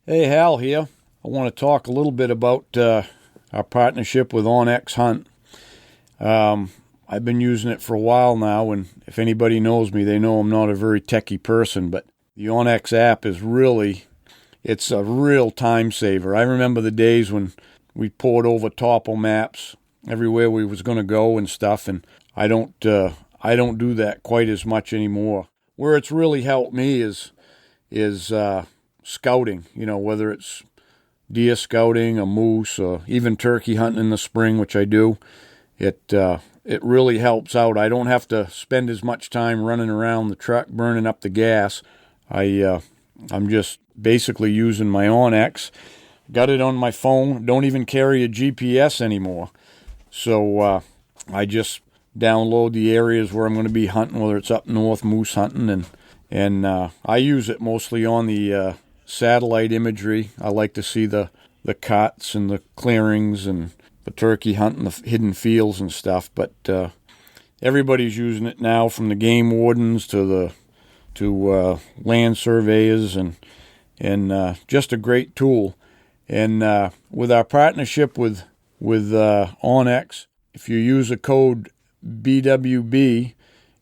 Hey, Hal here. I want to talk a little bit about our partnership with OnX Hunt. I've been using it for a while now, and if anybody knows me, they know I'm not a very techie person, but the OnX app is it's a real time saver. I remember the days when we poured over topo maps everywhere we was going to go and stuff, and I don't do that quite as much anymore. Where it's really helped me is scouting, whether it's deer scouting, a moose, or even turkey hunting in the spring, which I do. It really helps out. I don't have to spend as much time running around the truck burning up the gas. I'm just basically using my OnX. Got it on my phone. Don't even carry a GPS anymore. So I just download the areas where I'm going to be hunting, whether it's up north moose hunting, and I use it mostly on the satellite imagery. I like to see the cuts and the clearings and the turkey hunting, the hidden fields and stuff. But everybody's using it now, from the game wardens to land surveyors, and just a great tool. And with our partnership with OnX, if you use a code BWB,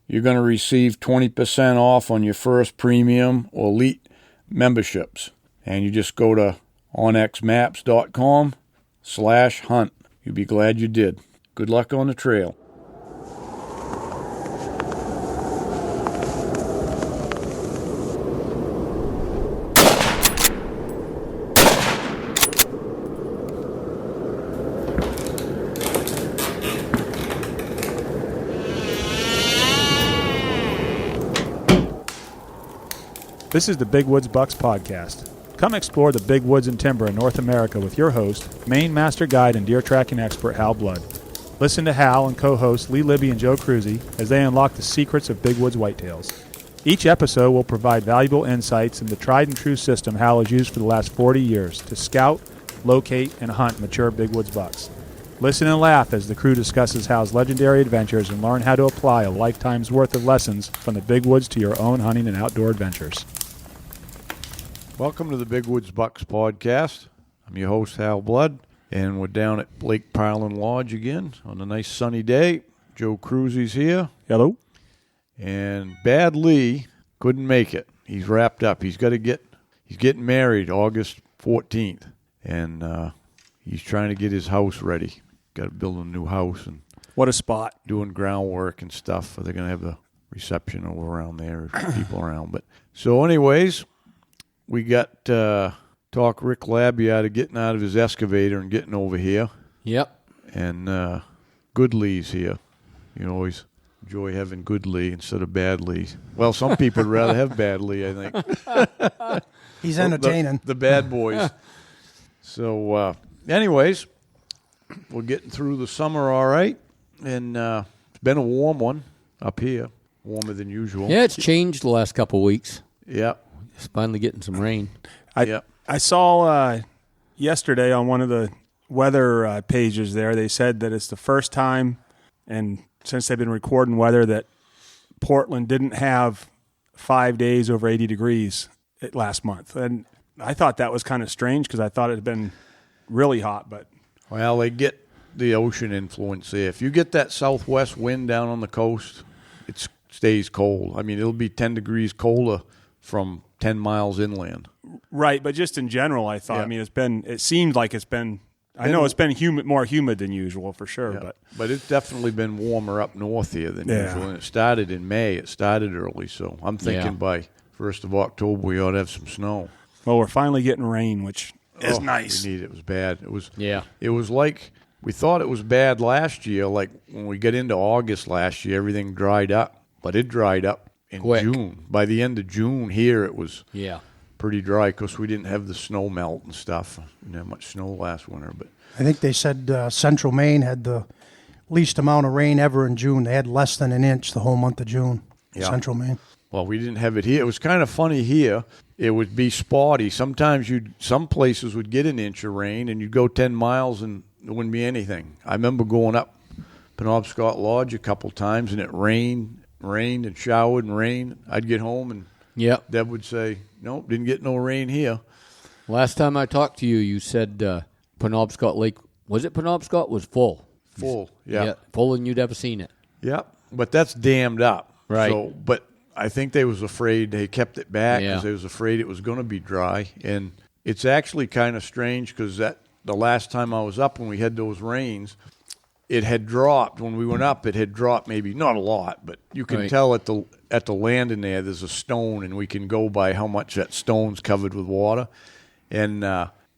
you're going to receive 20% off on your first premium or elite memberships. And you just go to onxmaps.com/hunt. You'll be glad you did. Good luck on the trail. This is the Big Woods Bucks Podcast. Come explore the big woods and timber in North America with your host, Maine Master Guide and deer tracking expert Hal Blood. Listen to Hal and co-hosts Lee Libby and Joe Cruzy as they unlock the secrets of big woods whitetails. Each episode will provide valuable insights into the tried and true system Hal has used for the last 40 years to scout, locate, and hunt mature big woods bucks. Listen and laugh as the crew discusses Hal's legendary adventures and learn how to apply a lifetime's worth of lessons from the big woods to your own hunting and outdoor adventures. Welcome to the Big Woods Bucks Podcast. I'm your host, Hal Blood, and we're down at Lake Parlin Lodge again on a nice sunny day. Joe Cruzy's here. Hello. And Bad Lee couldn't make it. He's wrapped up. He's getting married August 14th, and he's trying to get his house ready. Got to build a new house. And what a spot. Doing groundwork and stuff. They're going to have the reception over around there, people around. But so anyways, we got talk Rick Labby out of getting out of his excavator and getting over here. Yep. And Good Lee's here. You always enjoy having Good Lee instead of Bad Lee. Well, some people would rather have Bad Lee, I think. He's entertaining. The bad boys. So, anyways, we're getting through the summer all right. And it's been a warm one up here, warmer than usual. Yeah, it's changed the last couple of weeks. Yep. It's finally getting some rain. I saw yesterday on one of the weather pages there, they said that it's the first time, and since they've been recording weather, that Portland didn't have 5 days over 80 degrees last month. And I thought that was kind of strange because I thought it had been really hot. But well, they get the ocean influence there. If you get that southwest wind down on the coast, it stays cold. I mean, it'll be 10 degrees colder from 10 miles inland. Right, but just in general, I thought, yeah. it seemed like it's been, I know it's been more humid than usual for sure. Yeah. But it's definitely been warmer up north here than usual. And it started in May. It started early, so I'm thinking by 1st of October we ought to have some snow. Well, we're finally getting rain, which is nice. We need it. It was bad. It was like, we thought it was bad last year. Like when we got into August last year, everything dried up. But it dried up in June. By the end of June here, it was pretty dry because we didn't have the snow melt and stuff. We didn't have much snow last winter. But I think they said Central Maine had the least amount of rain ever in June. They had less than an inch the whole month of June, Central Maine. Well, we didn't have it here. It was kind of funny here. It would be spotty. Sometimes some places would get an inch of rain, and you'd go 10 miles and there wouldn't be anything. I remember going up Penobscot Lodge a couple times, and it rained and showered and rained. I'd get home, and Deb would say, nope, didn't get no rain here. Last time I talked to you, you said Penobscot Lake, was it Penobscot, was full? Full, yeah. Fuller than you'd ever seen it. Yep, but that's dammed up. Right. So, but I think they was afraid, they kept it back because Yeah. they was afraid it was going to be dry. And it's actually kind of strange because the last time I was up when we had those rains, it had dropped. When we went up, it had dropped maybe, not a lot, but you can Right. tell at the landing there's a stone, and we can go by how much that stone's covered with water. And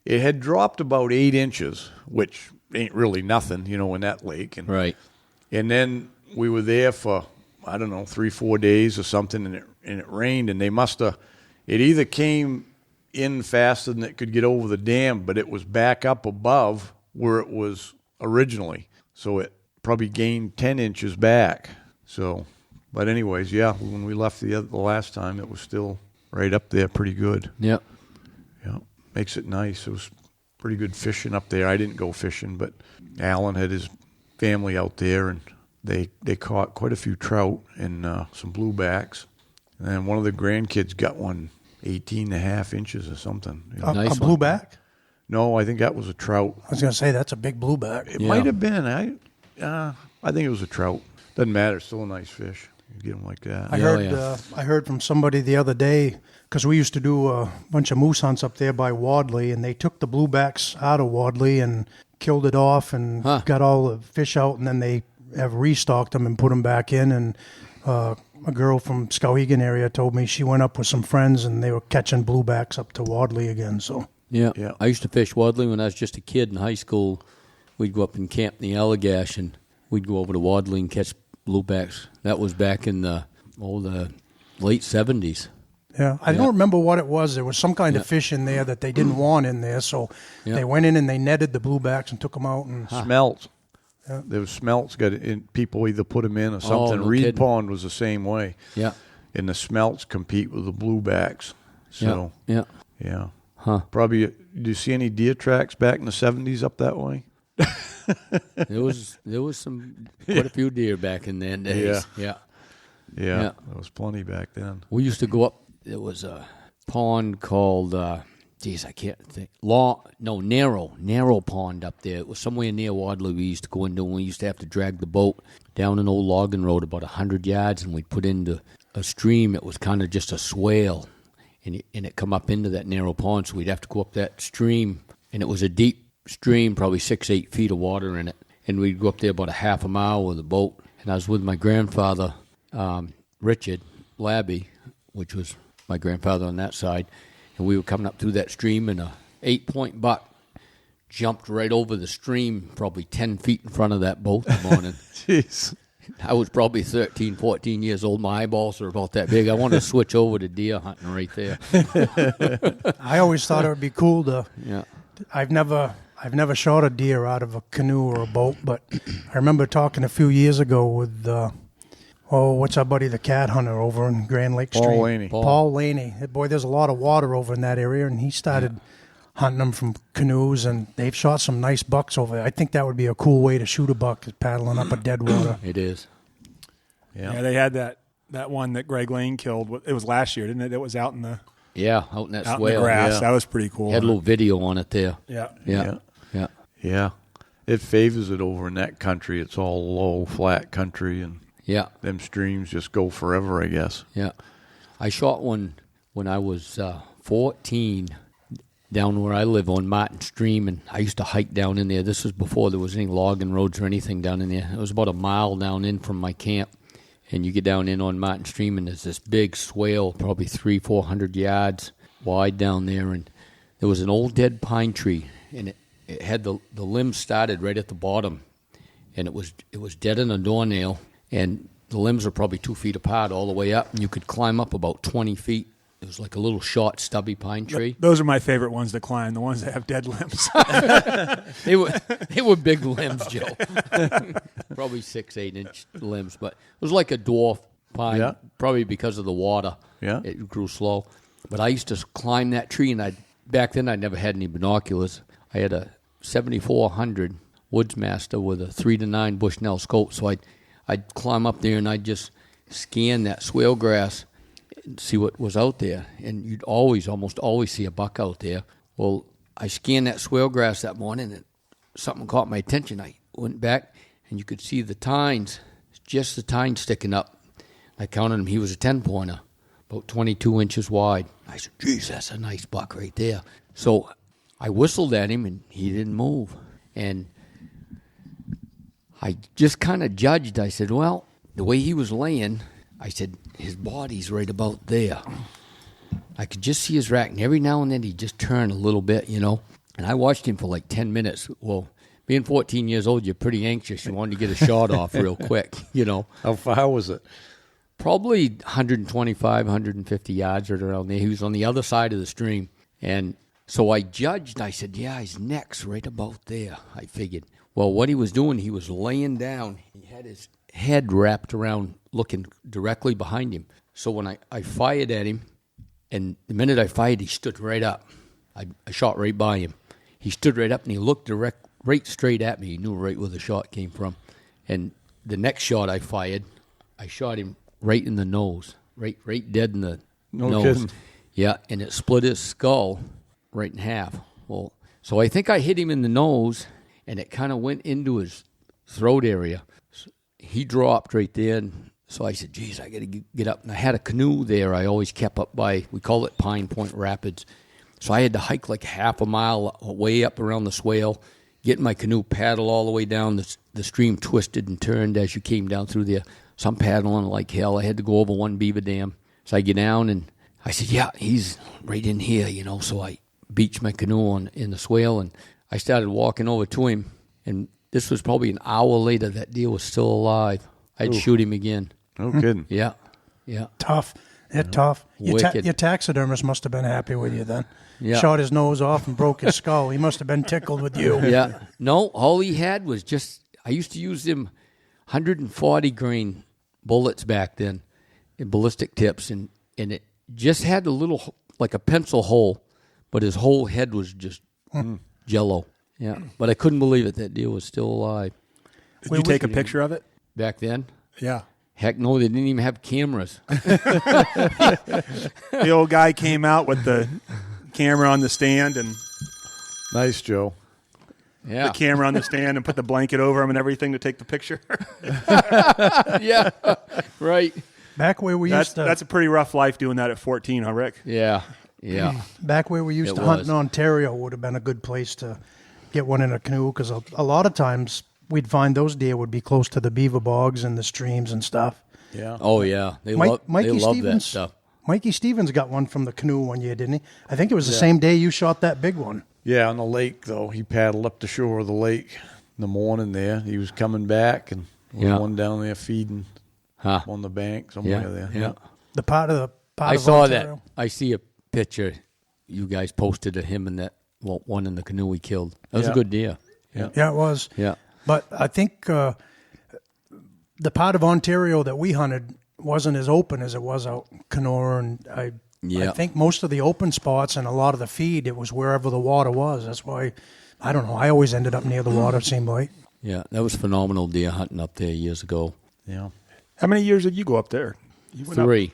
it had dropped about 8 inches, which ain't really nothing, in that lake. And, Right. and then we were there for, I don't know, 3-4 days or something, and it rained, and they must have, it either came in faster than it could get over the dam, but it was back up above where it was originally. So it probably gained 10 inches back. So, but anyways, yeah, when we left the last time, it was still right up there pretty good. Yep. Yeah, makes it nice. It was pretty good fishing up there. I didn't go fishing, but Alan had his family out there, and they caught quite a few trout and some bluebacks. And one of the grandkids got one 18.5 inches or something. Nice a one. blueback? No, I think that was a trout. I was going to say, that's a big blueback. It Yeah. might have been. I think it was a trout. Doesn't matter. Still a nice fish. You get them like that. I heard from somebody the other day, because we used to do a bunch of moose hunts up there by Wadley, and they took the bluebacks out of Wadley and killed it off and got all the fish out, and then they have restocked them and put them back in. And a girl from Skowhegan area told me she went up with some friends, and they were catching bluebacks up to Wadley again. So Yeah. Yeah. I used to fish Wadley when I was just a kid in high school. We'd go up and camp in the Allegash, and we'd go over to Wadley and catch bluebacks. That was back in the late 70s. yeah, I don't remember what it was. There was some kind of fish in there that they didn't want in there, so they went in and they netted the bluebacks and took them out. And Smelts. Yeah. There was smelts. People either put them in or something. no Reed kidding. Pond was the same way. Yeah. And the smelts compete with the bluebacks. So, Yeah. yeah. Huh. Probably, do you see any deer tracks back in the 70s up that way? There was quite a few deer back in them days. Yeah. Yeah. Yeah. There was plenty back then. We used to go up. There was a pond called, I can't think. Narrow pond up there. It was somewhere near Wadley we used to go into, and we used to have to drag the boat down an old logging road about 100 yards, and we'd put into a stream. It was kind of just a swale, and it come up into that narrow pond, so we'd have to go up that stream, and it was a deep stream, probably 6-8 feet of water in it, and we'd go up there about a half a mile with a boat, and I was with my grandfather, Richard Labby, which was my grandfather on that side, and we were coming up through that stream, and a 8-point buck jumped right over the stream, probably 10 feet in front of that boat in the morning. Jeez. I was probably 13, 14 years old. My eyeballs were about that big. I wanted to switch over to deer hunting right there. I always thought it would be cool to. Yeah. I've never shot a deer out of a canoe or a boat, but I remember talking a few years ago with what's our buddy the cat hunter over in Grand Lake Street? Paul Laney. Paul Laney. Boy, there's a lot of water over in that area, and he started hunting them from canoes, and they've shot some nice bucks over there. I think that would be a cool way to shoot a buck, is paddling up a dead water. It is. Yeah, they had that one that Greg Lane killed. It was last year, didn't it? It was out in the Yeah, out in that out in swale. the grass. yeah. That was pretty cool. Had a little video on it there. Yeah. Yeah. Yeah. It favors it over in that country. It's all low, flat country, and Yeah. them streams just go forever, I guess. Yeah. I shot one when I was 14 down where I live on Martin Stream, and I used to hike down in there. This was before there was any logging roads or anything down in there. It was about a mile down in from my camp, and you get down in on Martin Stream, and there's this big swale, probably 300-400 yards wide down there, and there was an old dead pine tree, and it had the limbs started right at the bottom, and it was dead in a doornail, and the limbs were probably 2 feet apart all the way up, and you could climb up about 20 feet. It was like a little short, stubby pine tree. Those are my favorite ones to climb, the ones that have dead limbs. They were big limbs, Joe. Probably 6-8 inch limbs, but it was like a dwarf pine. Yeah. Probably because of the water. Yeah. It grew slow. But I used to climb that tree, and back then I never had any binoculars. I had a 7400 Woodsmaster with a 3-9 Bushnell scope, so I'd climb up there and I'd just scan that swale grass and see what was out there. And you'd almost always see a buck out there Well, I scanned that swale grass that morning, and something caught my attention. I went back, and you could see the tines, just the tines sticking up. I counted him. He was a 10-pointer, about 22 inches wide. I said, geez, that's a nice buck right there. So I whistled at him, and he didn't move. And I just kind of judged. I said, well, the way he was laying, I said, his body's right about there. I could just see his rack, and every now and then he'd just turn a little bit, And I watched him for like 10 minutes. Well, being 14 years old, you're pretty anxious. You wanted to get a shot off real quick, How far was it? Probably 125, 150 yards right around there. He was on the other side of the stream. And so I judged. I said, yeah, his neck's right about there, I figured. Well, what he was doing, he was laying down. He had his head wrapped around, looking directly behind him. So when I fired at him, and the minute I fired, he stood right up. I shot right by him. He stood right up, and he looked right straight at me. He knew right where the shot came from. And the next shot I fired, I shot him right in the nose, right dead in the nose. Kidding. Yeah, and it split his skull right in half. Well, so I think I hit him in the nose, and it kind of went into his throat area. So he dropped right there, and so I said, geez, I got to get up. And I had a canoe there I always kept up by, we call it Pine Point Rapids. So I had to hike like half a mile way up around the swale, get in my canoe, paddle all the way down. The stream twisted and turned as you came down through there. So I'm paddling like hell. I had to go over one beaver dam. So I get down, and I said, yeah, he's right in here, So I beached my canoe in the swale, and I started walking over to him. And this was probably an hour later. That deer was still alive. I'd shoot him again. No kidding. Yeah. Tough. Tough. Your Wicked. taxidermist must have been happy with you then. Yeah. Shot his nose off and broke his skull. He must have been tickled with you. Yeah. No, all he had was just, I used to use them 140 grain bullets back then in ballistic tips, and it just had a little, like a pencil hole, but his whole head was just jello. Yeah. But I couldn't believe it. That deer was still alive. Did you take a picture of it? Back then? Yeah. Heck no, they didn't even have cameras. The old guy came out with the camera on the stand and Nice, Joe. Yeah. the camera on the stand and put the blanket over him and everything to take the picture. Yeah. Right. Back where we used to That's a pretty rough life doing that at 14, huh, Rick? Yeah. Yeah. back where we used It to hunt was. in Ontario would have been a good place to get one in a canoe, because a lot of times we'd find those deer would be close to the beaver bogs and the streams and stuff. Yeah. Oh, yeah. They Mikey love that Stevens, stuff. Mikey Stevens got one from the canoe one year, didn't he? I think it was the same day you shot that big one. Yeah, on the lake, though. He paddled up the shore of the lake in the morning there. He was coming back, and there was one down there feeding on the bank somewhere there. Yeah. The part of I of saw Ontario. that. I see a picture you guys posted of him and that one in the canoe we killed. That was a good deer. Yeah. Yeah, it was. Yeah. But I think the part of Ontario that we hunted wasn't as open as it was out in Kenora, and I think most of the open spots and a lot of the feed, it was wherever the water was. That's why, I don't know, I always ended up near the water, it seemed like. Yeah, that was phenomenal deer hunting up there years ago. Yeah. How many years did you go up there? You went 3. Up?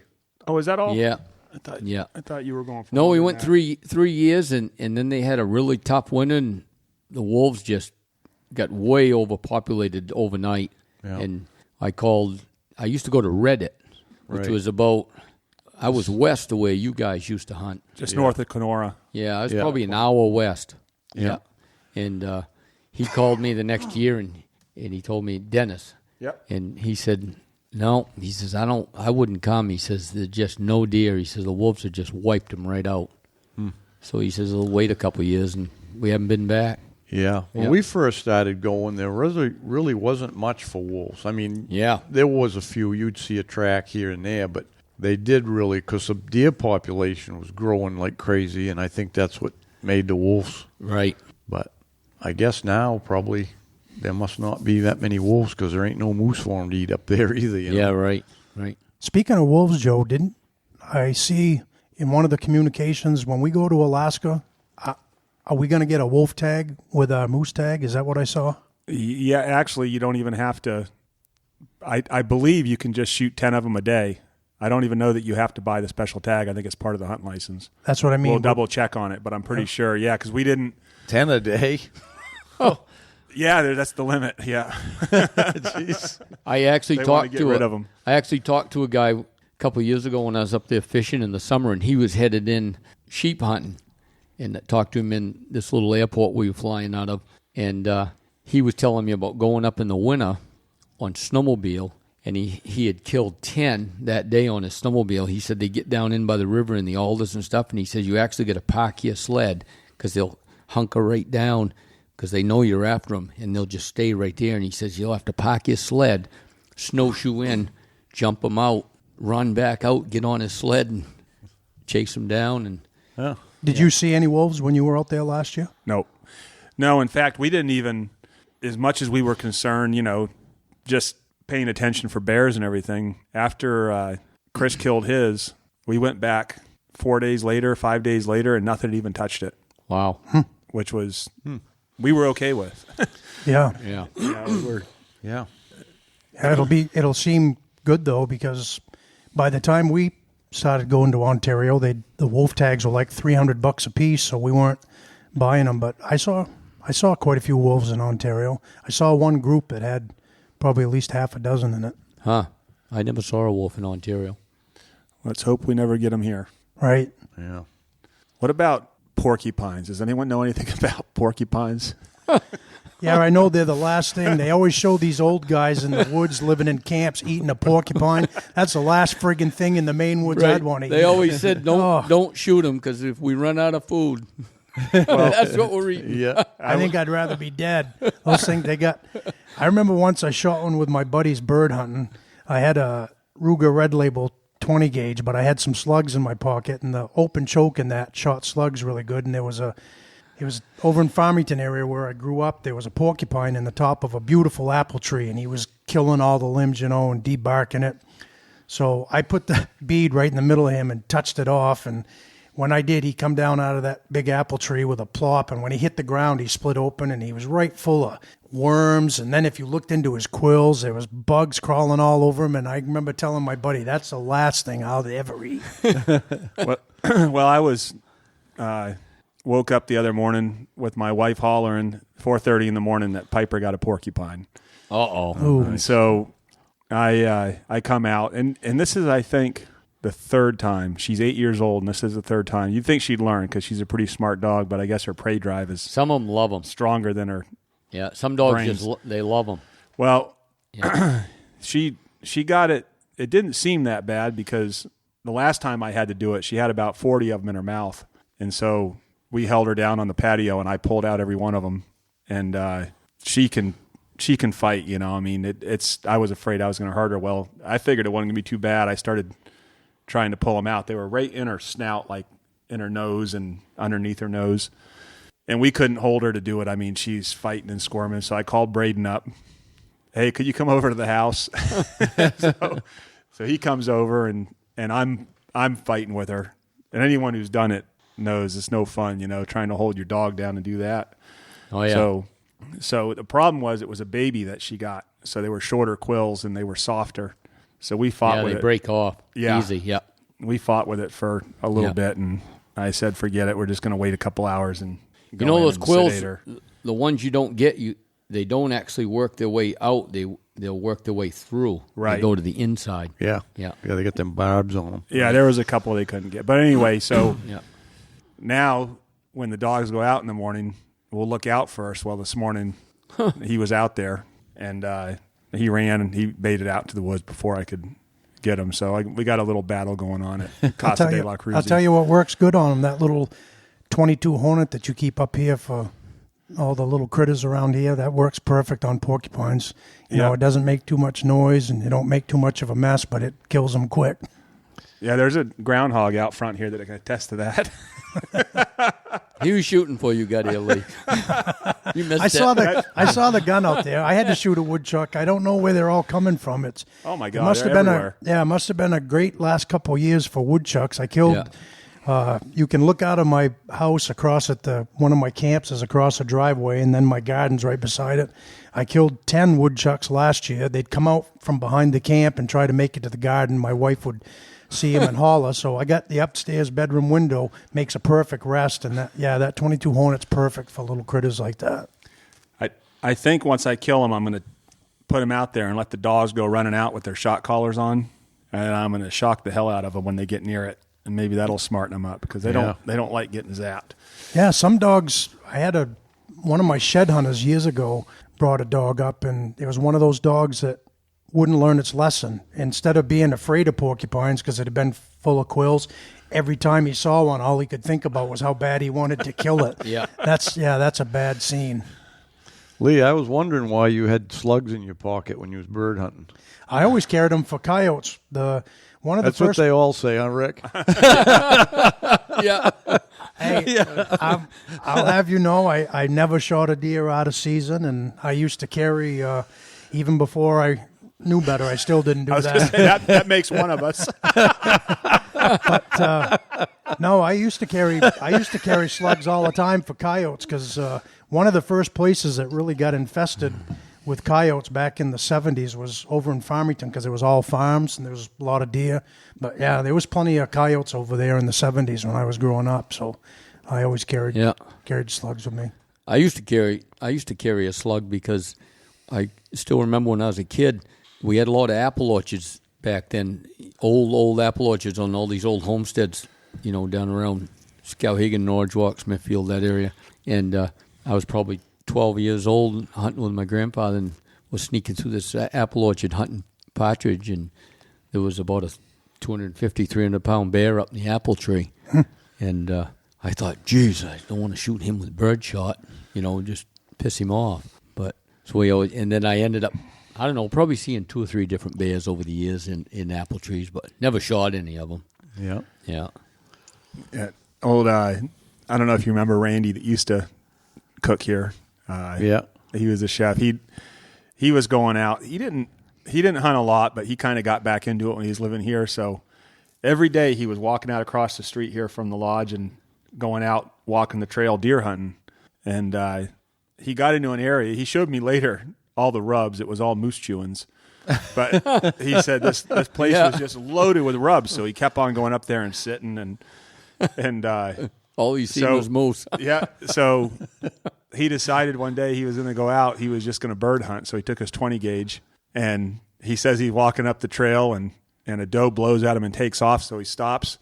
Oh, is that all? Yeah. I thought you were going for No, more we than went that. 3 years, and then they had a really tough winter, and the wolves just got way overpopulated overnight. Yeah. And I used to go to Reddit, which Right. was about, I was west of where you guys used to hunt. Just north of Kenora. Yeah, I was Yeah. probably an hour west. Yeah. And he called me the next year, and he told me, Dennis. Yep. And he said, no, he says, I wouldn't come. He says, there's just no deer. He says, the wolves have just wiped them right out. So he says, we'll wait a couple of years, and we haven't been back. Yeah. When we first started going, there really wasn't much for wolves. I mean, there was a few. You'd see a track here and there, but they did really, because the deer population was growing like crazy, and I think that's what made the wolves. Right. But I guess now probably there must not be that many wolves, because there ain't no moose for them to eat up there either. You know? Yeah, right. Speaking of wolves, Joe, didn't I see in one of the communications when we go to Alaska, are we going to get a wolf tag with a moose tag? Is that what I saw? Yeah, actually, you don't even have to. I believe you can just shoot 10 of them a day. I don't even know that you have to buy the special tag. I think it's part of the hunt license. That's what I mean. We'll double check on it, but I'm pretty sure. Yeah, because we didn't. 10 a day. Yeah, that's the limit. Yeah. Jeez. I actually They want to talked get to rid of 'em. I actually talked to a guy a couple of years ago when I was up there fishing in the summer, and he was headed in sheep hunting. And I talked to him in this little airport we were flying out of, and he was telling me about going up in the winter on snowmobile, and he had killed 10 that day on his snowmobile. He said they get down in by the river in the alders and stuff, and he says you actually got to park your sled because they'll hunker right down because they know you're after them, and they'll just stay right there. And he says you'll have to park your sled, snowshoe in, jump them out, run back out, get on his sled, and chase them down. And Did you see any wolves when you were out there last year? Nope. No, in fact, we didn't even, as much as we were concerned, just paying attention for bears and everything. After Chris killed his, we went back 4 days later, 5 days later, and nothing had even touched it, wow. which was we were okay with. Yeah. Yeah. It'll seem good though, because by the time we started going to Ontario, the wolf tags were like $300 a piece, so we weren't buying them. But I saw quite a few wolves in Ontario. I saw one group that had probably at least half a dozen in it. Huh. I never saw a wolf in Ontario. Let's hope we never get them here. Right. Yeah. What about porcupines? Does anyone know anything about porcupines? Yeah, I know they're the last thing. They always show these old guys in the woods living in camps eating a porcupine. That's the last friggin' thing in the Maine woods I'd want to eat. They always said don't shoot them because if we run out of food, that's what we're eating. Yeah. I think I'd rather be dead. Those things I remember once I shot one with my buddies bird hunting. I had a Ruger Red Label 20 gauge, but I had some slugs in my pocket, and the open choke in that shot slugs really good. And it was over in Farmington area where I grew up. There was a porcupine in the top of a beautiful apple tree, and he was killing all the limbs, and debarking it. So I put the bead right in the middle of him and touched it off, and when I did, he come down out of that big apple tree with a plop, and when he hit the ground, he split open, and he was right full of worms. And then if you looked into his quills, there was bugs crawling all over him. And I remember telling my buddy, that's the last thing I'll ever eat. Well, I was woke up the other morning with my wife hollering 4:30 in the morning that Piper got a porcupine. Uh-oh. So I come out, and this is, I think, the third time. She's 8 years old, and this is the third time. You'd think she'd learn because she's a pretty smart dog, but I guess her prey drive is Some of them love them. stronger than her. Yeah, some dogs brains. they love them. Well, Yeah. she got it. It didn't seem that bad because the last time I had to do it, she had about 40 of them in her mouth, and so we held her down on the patio, and I pulled out every one of them, and she can fight. I mean, I was afraid I was going to hurt her. Well, I figured it wasn't going to be too bad. I started trying to pull them out. They were right in her snout, like in her nose and underneath her nose. And we couldn't hold her to do it. I mean, she's fighting and squirming. So I called Braden up. Hey, could you come over to the house? So he comes over, and I'm fighting with her. And anyone who's done it knows it's no fun, trying to hold your dog down and do that. Oh, yeah. So the problem was it was a baby that she got. So they were shorter quills and they were softer. So we fought with it. They break off easy. Yeah. We fought with it for a little bit, and I said, forget it. We're just going to wait a couple hours and go in those and quills, sedate her. the ones you don't get, they don't actually work their way out. They'll work their way through. Right. They go to the inside. Yeah. Yeah. Yeah, they got them barbs on them. Yeah, there was a couple they couldn't get. But anyway, so Yeah. now when the dogs go out in the morning, we'll look out first. Well, this morning he was out there, and he ran and he made it out to the woods before I could get him. So we got a little battle going on at Casa de la Cruz. I'll tell you what works good on them, that little 22 Hornet that you keep up here for all the little critters around here. That works perfect on porcupines. You know, it doesn't make too much noise, and you don't make too much of a mess, but it kills them quick. Yeah, there's a groundhog out front here that I can attest to that. He was shooting for you, got here, Lee. You missed I saw the gun out there. I had to shoot a woodchuck. I don't know where they're all coming from. Oh my It God, must they're have been everywhere. it must have been a great last couple of years for woodchucks. I killed You can look out of my house across at one of my camps is across a driveway, and then my garden's right beside it. I killed 10 woodchucks last year. They'd come out from behind the camp and try to make it to the garden. My wife would see them and holler. So I got the upstairs bedroom window, makes a perfect rest. And that 22 Hornet's perfect for little critters like that. I think once I kill them, I'm going to put them out there and let the dogs go running out with their shot collars on, and I'm going to shock the hell out of them when they get near it, and maybe that'll smarten them up because they don't like getting zapped. Yeah, some dogs. I had one of my shed hunters years ago brought a dog up, and it was one of those dogs that wouldn't learn its lesson. Instead of being afraid of porcupines because it had been full of quills, every time he saw one, all he could think about was how bad he wanted to kill it. That's a bad scene. Lee, I was wondering why you had slugs in your pocket when you was bird hunting. I always carried them for coyotes. That's what they all say, huh, Rick? Yeah. Hey, I'll have you know, I never shot a deer out of season, and I used to carry, even before I knew better, I still didn't do I was that. gonna say, that makes one of us. But no, I used to carry slugs all the time for coyotes because one of the first places that really got infested with coyotes back in the 70s was over in Farmington because it was all farms and there was a lot of deer. But yeah, there was plenty of coyotes over there in the 70s when I was growing up. So I always carried slugs with me. I used to carry a slug because I still remember when I was a kid, we had a lot of apple orchards back then, old apple orchards on all these old homesteads, down around Skowhegan, Norridgewock, Smithfield, that area. And I was probably 12 years old hunting with my grandfather and was sneaking through this apple orchard hunting partridge, and there was about a 250, 300-pound bear up in the apple tree. And I thought, geez, I don't want to shoot him with birdshot, just piss him off. But so and then I ended up, I don't know, probably seeing 2 or 3 different bears over the years in apple trees, but never shot any of them. Yeah. Yeah. Old, I don't know if you remember Randy that used to cook here. He was a chef. He was going out. He didn't hunt a lot, but he kind of got back into it when he was living here. So every day he was walking out across the street here from the lodge and going out walking the trail deer hunting. And he got into an area. He showed me later all the rubs. It was all moose chewings. But he said this place was just loaded with rubs. So he kept on going up there and sitting and all you seen was moose. Yeah. So he decided one day he was going to go out. He was just going to bird hunt. So he took his 20 gauge, and he says he's walking up the trail, and a doe blows at him and takes off. So he stops,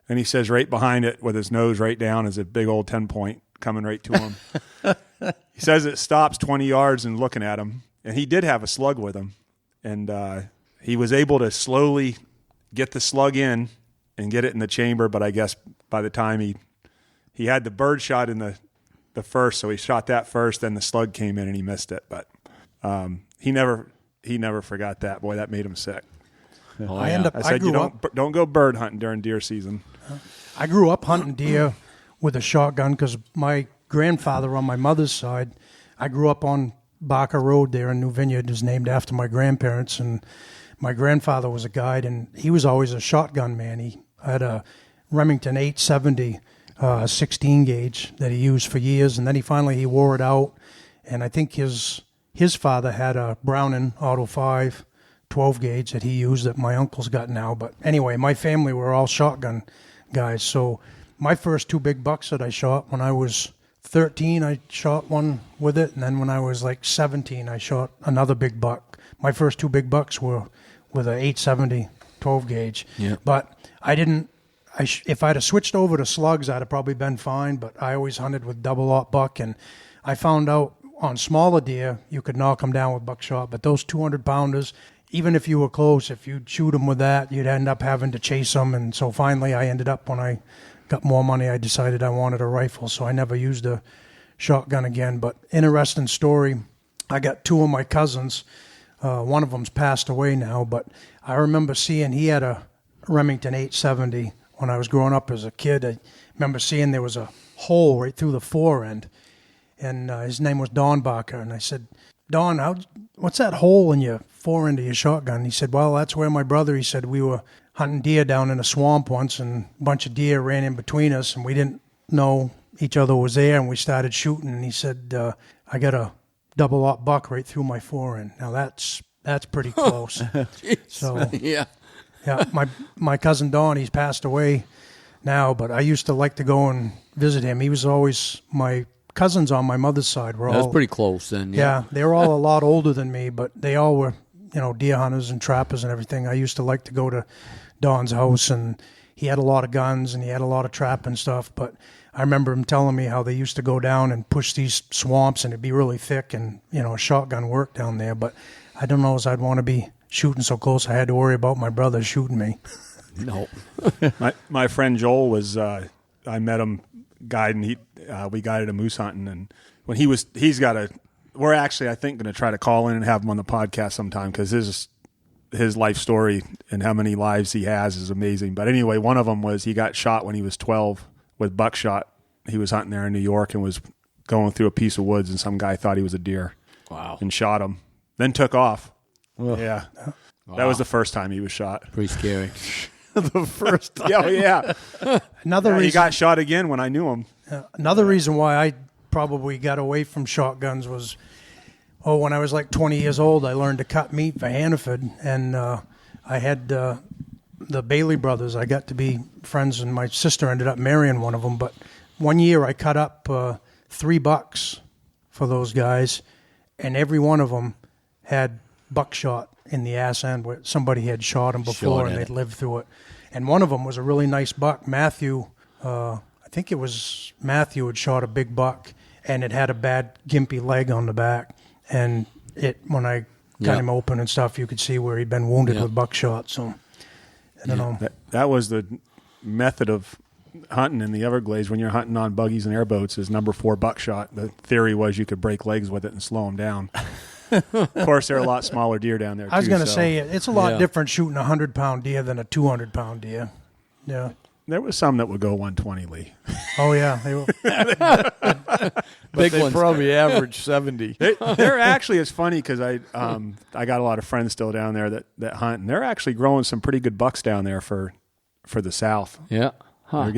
and he says right behind it with his nose right down is a big old 10-point coming right to him. He says it stops 20 yards and looking at him, and he did have a slug with him. And he was able to slowly get the slug in and get it in the chamber, but I guess by the time he had the bird shot in the first, so he shot that first, then the slug came in and he missed it. But he never forgot that. Boy, that made him sick. I said, don't go bird hunting during deer season. I grew up hunting deer with a shotgun because my grandfather on my mother's side, I grew up on Barker Road there in New Vineyard, is named after my grandparents, and my grandfather was a guide, and he was always a shotgun man. He had a Remington 870 16 gauge that he used for years, and then he wore it out, and I think his father had a Browning Auto 5 12 gauge that he used that my uncle's got now. But anyway, my family were all shotgun guys, so my first 2 big bucks that I shot when I was 13, I shot one with it, and then when I was like 17, I shot another big buck. My first 2 big bucks were with a 870 12 gauge. Yeah. But I didn't. If I'd have switched over to slugs, I'd have probably been fine. But I always hunted with double-aught buck, and I found out on smaller deer you could knock them down with buckshot. But those 200-pounders, even if you were close, if you'd shoot them with that, you'd end up having to chase them. And so finally, I ended up when I got more money, I decided I wanted a rifle, so I never used a shotgun again. But interesting story, I got 2 of my cousins. One of them's passed away now, but I remember seeing he had a Remington 870 when I was growing up as a kid. I remember seeing there was a hole right through the fore end, and his name was Don Barker. And I said, Don, what's that hole in your fore end of your shotgun? He said, well, that's where my brother, he said, we were hunting deer down in a swamp once, and a bunch of deer ran in between us, and we didn't know each other was there, and we started shooting, and he said, I got a double-aught buck right through my foreend. Now, that's pretty close. So Yeah. yeah, my cousin Don, he's passed away now, but I used to like to go and visit him. He was always, my cousins on my mother's side were That all... was pretty close then. Yeah, they were all a lot older than me, but they all were, deer hunters and trappers and everything. I used to like to go to Don's house, and he had a lot of guns, and he had a lot of trapping stuff, but I remember him telling me how they used to go down and push these swamps, and it'd be really thick, and, shotgun work down there, but I don't know as I'd want to be shooting so close. I had to worry about my brother shooting me. No. My friend Joel was, I met him guiding, we guided a moose hunting, and when we're actually, I think, going to try to call in and have him on the podcast sometime, because his life story and how many lives he has is amazing. But anyway, one of them was he got shot when he was 12 with buckshot. He was hunting there in New York and was going through a piece of woods, and some guy thought he was a deer. Wow. And shot him. Then took off. Well, Yeah. Wow. That was the first time he was shot. Pretty scary. the first time. Yeah. Another He reason, got shot again when I knew him. another reason why I probably got away from shotguns was, when I was like 20 years old, I learned to cut meat for Hannaford, and I had the Bailey brothers. I got to be friends, and my sister ended up marrying one of them. But one year I cut up $3 for those guys, and every one of them had buckshot in the ass end where somebody had shot them before and they'd lived through it. And one of them was a really nice buck. Matthew, I think it was Matthew had shot a big buck, and it had a bad gimpy leg on the back. And when I cut him open and stuff, you could see where he'd been wounded with buckshot. So I don't know. That was the method of hunting in the Everglades when you're hunting on buggies and airboats is number 4 buckshot. The theory was you could break legs with it and slow them down. Of course, there are a lot smaller deer down there, too. I was going to say, it's a lot different shooting a 100-pound deer than a 200-pound deer. Yeah. There was some that would go 120, Lee. Oh, yeah. They were. Big ones. Probably average 70. They're actually, it's funny because I got a lot of friends still down there that hunt, and they're actually growing some pretty good bucks down there for the South. Yeah. Huh.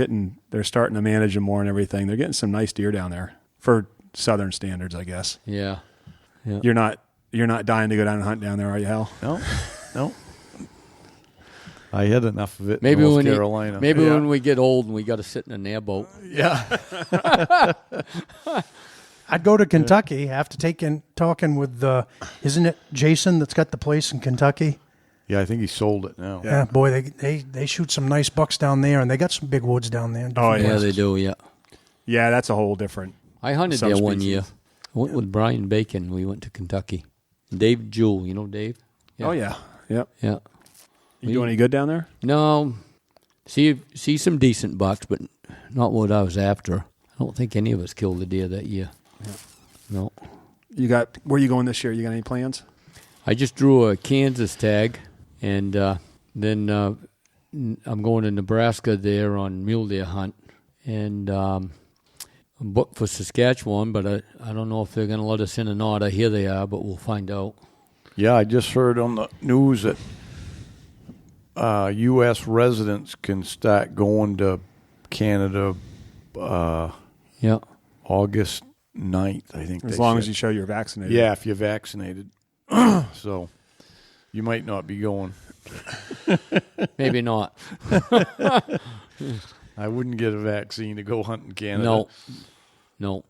They're starting to manage them more and everything. They're getting some nice deer down there for Southern standards, I guess. Yeah. You're not dying to go down and hunt down there, are you, Hal? No. I had enough of it Maybe in North when Carolina. when we get old and we got to sit in an airboat. Yeah. I'd go to Kentucky after talking with, isn't it Jason that's got the place in Kentucky? Yeah, I think he sold it now. Yeah, boy, they shoot some nice bucks down there, and they got some big woods down there. Oh, Yeah, they do, yeah. Yeah, that's a whole different. I hunted there one subspecies. year. I went with Brian Bacon. We went to Kentucky. Dave Jewell, you know Dave? Oh, yeah. Yep. Yeah. You do any good down there? No. See some decent bucks, but not what I was after. I don't think any of us killed a deer that year. Yeah. No. Where are you going this year? You got any plans? I just drew a Kansas tag, and then I'm going to Nebraska there on mule deer hunt, and I'm booked for Saskatchewan, but I don't know if they're going to let us in or not. I hear they are, but we'll find out. Yeah, I just heard on the news that U.S. residents can start going to Canada August 9th, I think. As long as you show you're vaccinated. Yeah, if you're vaccinated. So you might not be going. Maybe not. I wouldn't get a vaccine to go hunt in Canada. No.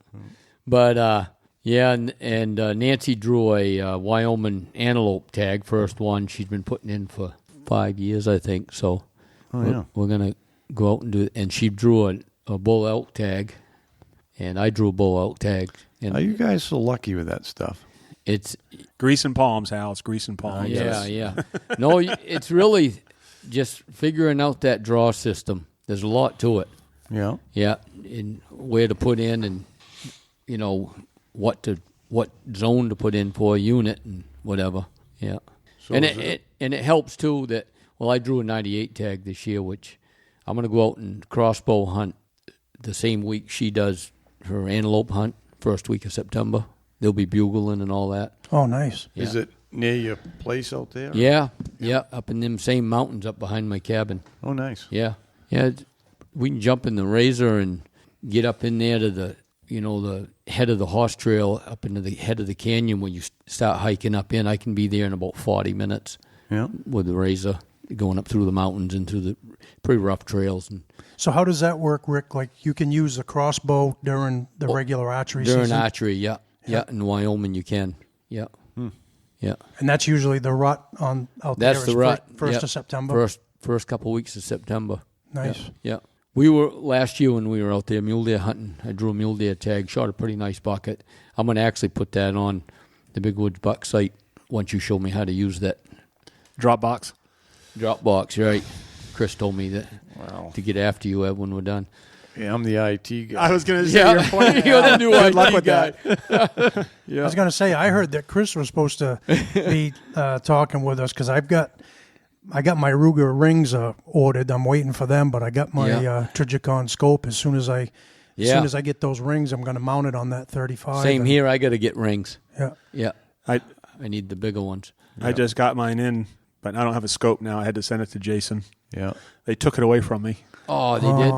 But, and Nancy drew a Wyoming antelope tag, first one. She's been putting in for 5 years, I think. So we're going to go out and do it. And she drew a bull elk tag, and I drew a bull elk tag. And Are you guys so lucky with that stuff? it's Grease and palms, Hal. It's grease and palms. yeah. No, it's really just figuring out that draw system. There's a lot to it. Yeah. Yeah, and where to put in, and what zone to put in for a unit and whatever. Yeah, So and is it helps too that I drew a 98 tag this year, which I'm going to go out and crossbow hunt the same week she does her antelope hunt, first week of September. They'll be bugling and all that. Oh, nice. Yeah. Is it near your place out there? Yeah, up in them same mountains up behind my cabin. Oh, nice. Yeah. We can jump in the Razor and get up in there to the head of the horse trail, up into the head of the canyon when you start hiking up in. I can be there in about 40 minutes. Yeah. With the Razor, going up through the mountains and through the pretty rough trails. And So how does that work, Rick? Like you can use the crossbow during the regular archery during season? archery, yeah. In Wyoming you can, yeah. Yeah. And that's usually the rut out there. That's the rut. First of September? First couple of weeks of September. Nice. Yeah. We were, last year when we were out there mule deer hunting, I drew a mule deer tag, shot a pretty nice bucket. I'm going to actually put that on the Big Woods Buck site once you show me how to use that. Dropbox. Dropbox, right. Chris told me that to get after you, Ed, when we're done. Yeah, I'm the IT guy. I was going to say you're playing. You're the new Good luck IT with guy. that. I was going to say, I heard that Chris was supposed to be talking with us because I got my Ruger rings ordered. I'm waiting for them, but I got my Trijicon scope. As soon as I get those rings, I'm going to mount it on that 35. Same here. I got to get rings. Yeah. I need the bigger ones. I just got mine in, but I don't have a scope now. I had to send it to Jason. Yeah. They took it away from me. Oh, they did?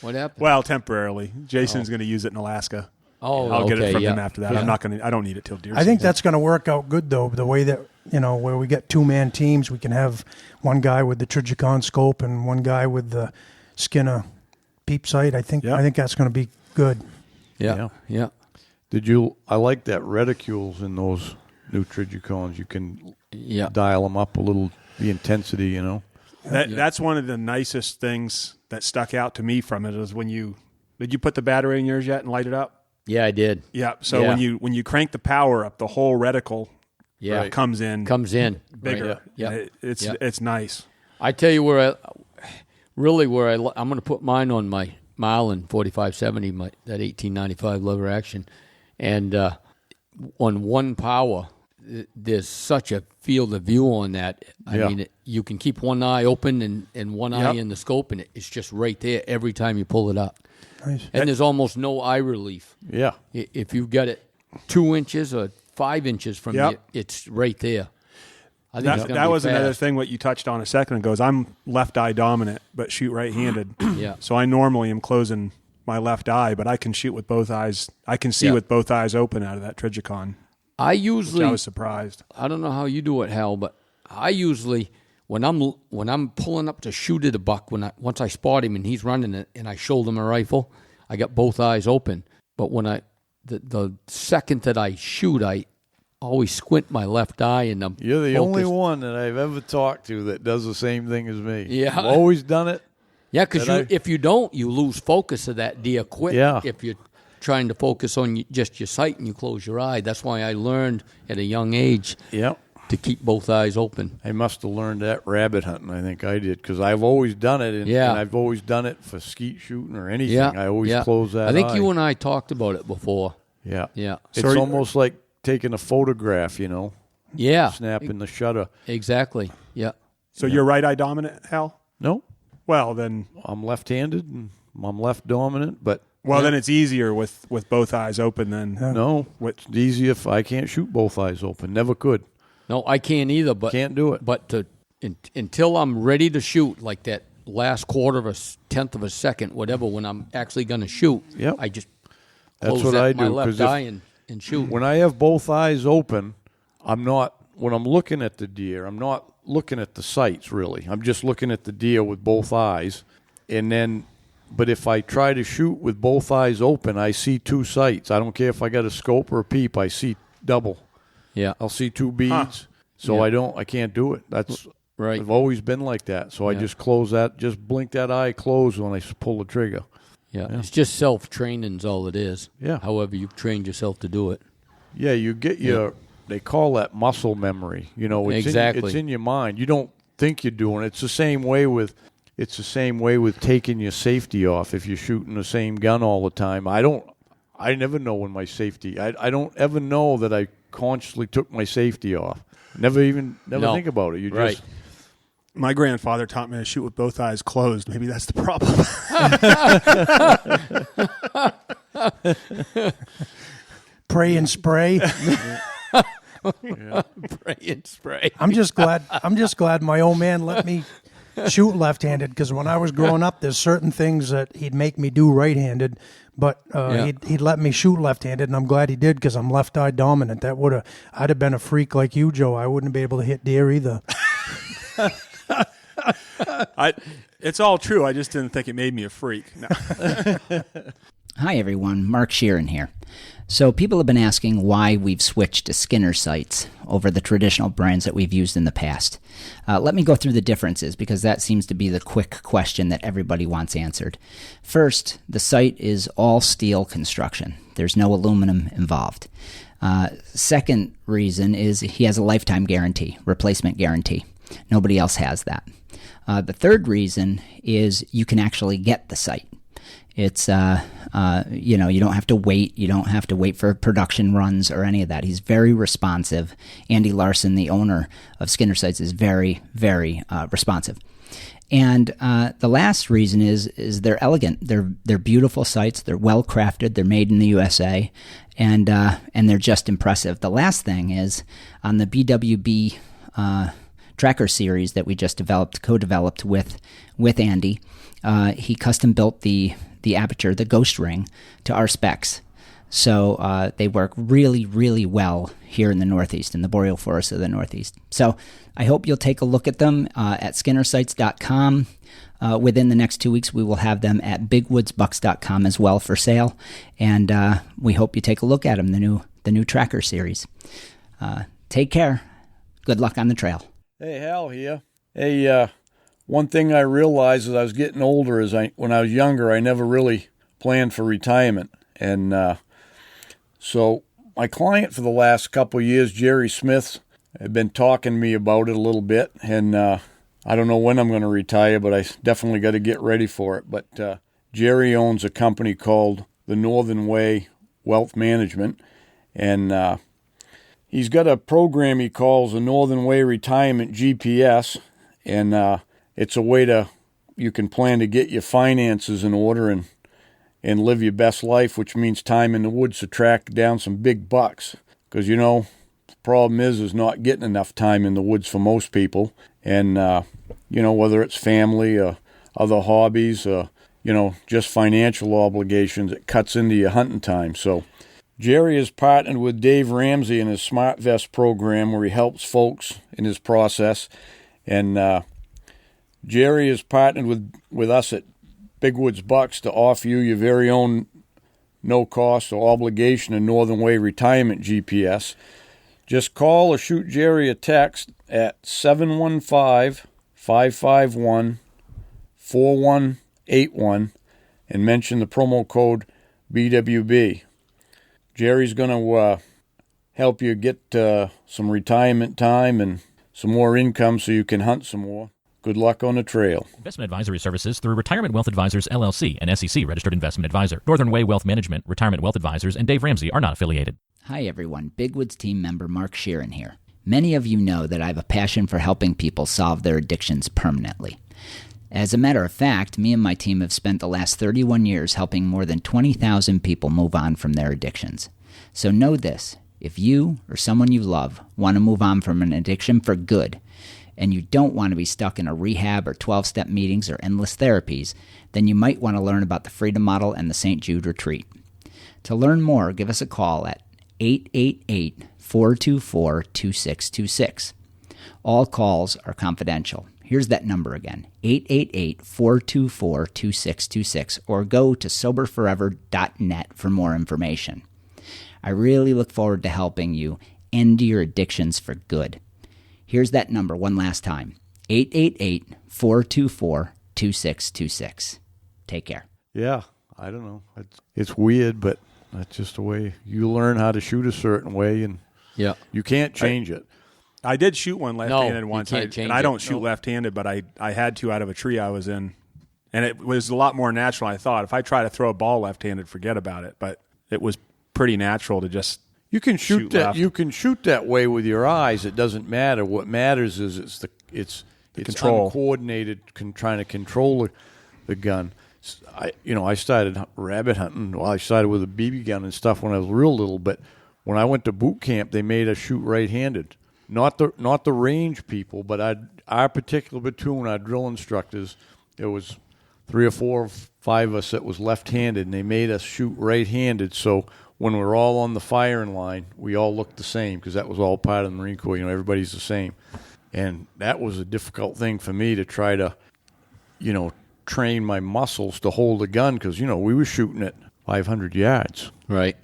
What happened? Well, temporarily. Jason's going to use it in Alaska. Oh, I'll get it from him him after that. Yeah. I don't need it till deer I think season. that's going to work out good, though, the way that, where we get two-man teams, we can have one guy with the Trijicon scope and one guy with the Skinner peep sight. I think that's going to be good. Yeah. I like that reticules in those new Trijicons. You can dial them up a little, the intensity, That's one of the nicest things that stuck out to me from it is when did you put the battery in yours yet and light it up? Yeah, I did. Yeah. So when you crank the power up, the whole reticle comes in bigger. Right. Yeah. It's nice. I tell you I'm going to put mine on my Marlin 4570, that 1895 lever action, and on one power, there's such a field of view on that. I mean, you can keep one eye open and one eye in the scope, and it's just right there every time you pull it up. Nice. And there's almost no eye relief. Yeah. If you've got it 2 inches or 5 inches from you, it's right there. I think that was another thing what you touched on a second ago is I'm left eye dominant, but shoot right-handed. Yeah. So I normally am closing my left eye, but I can shoot with both eyes. I can see with both eyes open out of that Trijicon. I was surprised. I don't know how you do it, Hal, but I usually when I'm pulling up to shoot at a buck, once I spot him and he's running it and I shoulder my rifle, I got both eyes open. But when the second that I shoot, I always squint my left eye and I'm You're the focused. only one that I've ever talked to that does the same thing as me. Yeah. I've always done it. Yeah, because if you don't, you lose focus of that deer quick. Yeah. If you're trying to focus on just your sight and you close your eye. That's why I learned at a young age to keep both eyes open. I must have learned that rabbit hunting. I think I did because I've always done it, and I've always done it for skeet shooting or anything. Yeah. I always close that eye. I think you and I talked about it before. Yeah. Yeah. It's almost like taking a photograph, Yeah. snapping the shutter. Exactly. Yeah. So you're right eye dominant, Hal? No. Well, then I'm left-handed and I'm left dominant, but then it's easier with both eyes open than no. It's easy if I can't shoot both eyes open. Never could. No, I can't either. But can't do it. But until I'm ready to shoot, like that last quarter of a tenth of a second, whatever, when I'm actually going to shoot, I just That's close what I do. my left eye and shoot. When I have both eyes open, when I'm looking at the deer, I'm not looking at the sights really. I'm just looking at the deer with both eyes, but if I try to shoot with both eyes open, I see two sights. I don't care if I got a scope or a peep. I see double. Yeah, I'll see two beads. So I can't do it. That's right. I've always been like that. So I just close that, just blink that eye closed when I pull the trigger. Yeah, it's just self-training is all it is. Yeah. However, you've trained yourself to do it. Yeah, you get they call that muscle memory. It's in your mind. You don't think you're doing it. It's the same way with taking your safety off if you're shooting the same gun all the time. I never know when my safety. I don't ever know that I consciously took my safety off. Never think about it. You just My grandfather taught me to shoot with both eyes closed. Maybe that's the problem. Pray and spray. Pray and spray. I'm just glad my old man let me shoot left-handed, because when I was growing up, there's certain things that he'd make me do right-handed, but he'd let me shoot left-handed, and I'm glad he did, because I'm left-eye dominant. I'd have been a freak like you, Joe. I wouldn't be able to hit deer either. It's all true. I just didn't think it made me a freak. No. Hi, everyone. Mark Sheeran here. So people have been asking why we've switched to Skinner sights over the traditional brands that we've used in the past. Let me go through the differences, because that seems to be the quick question that everybody wants answered. First, the sight is all steel construction. There's no aluminum involved. Second reason is he has a lifetime guarantee, replacement guarantee. Nobody else has that. The third reason is you can actually get the sight. It's, you don't have to wait. You don't have to wait for production runs or any of that. He's very responsive. Andy Larson, the owner of Skinner Sights, is very, very responsive. And the last reason is they're elegant. They're beautiful sights. They're well crafted. They're made in the USA, and they're just impressive. The last thing is on the BWB tracker series that we just co-developed with Andy. He custom built the aperture, the ghost ring, to our specs. So they work really, really well here in the Northeast, in the boreal forests of the Northeast. So I hope you'll take a look at them at skinnersights.com. Within the next 2 weeks, we will have them at bigwoodsbucks.com as well for sale. And we hope you take a look at them, the new tracker series. Take care. Good luck on the trail. Hey, Hal here. Hey, one thing I realized as I was getting older is when I was younger, I never really planned for retirement. And so my client for the last couple of years, Jerry Smith, had been talking to me about it a little bit. And I don't know when I'm going to retire, but I definitely got to get ready for it. But Jerry owns a company called the Northern Way Wealth Management. And he's got a program he calls the Northern Way Retirement GPS. And it's a way you can plan to get your finances in order and live your best life, which means time in the woods to track down some big bucks. Because, the problem is not getting enough time in the woods for most people. And, whether it's family or other hobbies or, just financial obligations, it cuts into your hunting time. So Jerry has partnered with Dave Ramsey in his Smart Vest program, where he helps folks in his process. And Jerry has partnered with us at Big Woods Bucks to offer you your very own no-cost or obligation and Northern Way Retirement GPS. Just call or shoot Jerry a text at 715-551-4181 and mention the promo code BWB. Jerry's going to help you get some retirement time and some more income so you can hunt some more. Good luck on the trail. Investment advisory services through Retirement Wealth Advisors, LLC, an SEC registered investment advisor. Northern Way Wealth Management, Retirement Wealth Advisors, and Dave Ramsey are not affiliated. Hi, everyone. Big Woods team member Mark Sheeran here. Many of you know that I have a passion for helping people solve their addictions permanently. As a matter of fact, me and my team have spent the last 31 years helping more than 20,000 people move on from their addictions. So know this, if you or someone you love want to move on from an addiction for good, and you don't want to be stuck in a rehab or 12-step meetings or endless therapies, then you might want to learn about the Freedom Model and the St. Jude Retreat. To learn more, give us a call at 888-424-2626. All calls are confidential. Here's that number again, 888-424-2626, or go to soberforever.net for more information. I really look forward to helping you end your addictions for good. Here's that number one last time, 888-424-2626. Take care. Yeah, I don't know. It's weird, but that's just the way you learn how to shoot a certain way, and you can't change it. I did shoot one left-handed once, and I don't shoot left-handed, but I had to out of a tree I was in, and it was a lot more natural than I thought. If I try to throw a ball left-handed, forget about it, but it was pretty natural to just You can shoot that. left. You can shoot that way with your eyes. It doesn't matter. What matters is it's control. uncoordinated, trying to control the gun. I started rabbit hunting. Well, I started with a BB gun and stuff when I was real little, but when I went to boot camp, they made us shoot right-handed. Not the range people, but our particular platoon, our drill instructors, there was 3 or 4 or 5 of us that was left-handed, and they made us shoot right-handed. So when we're all on the firing line, we all looked the same because that was all part of the Marine Corps. Everybody's the same. And that was a difficult thing for me to try to, train my muscles to hold a gun because, we were shooting at 500 yards. Right.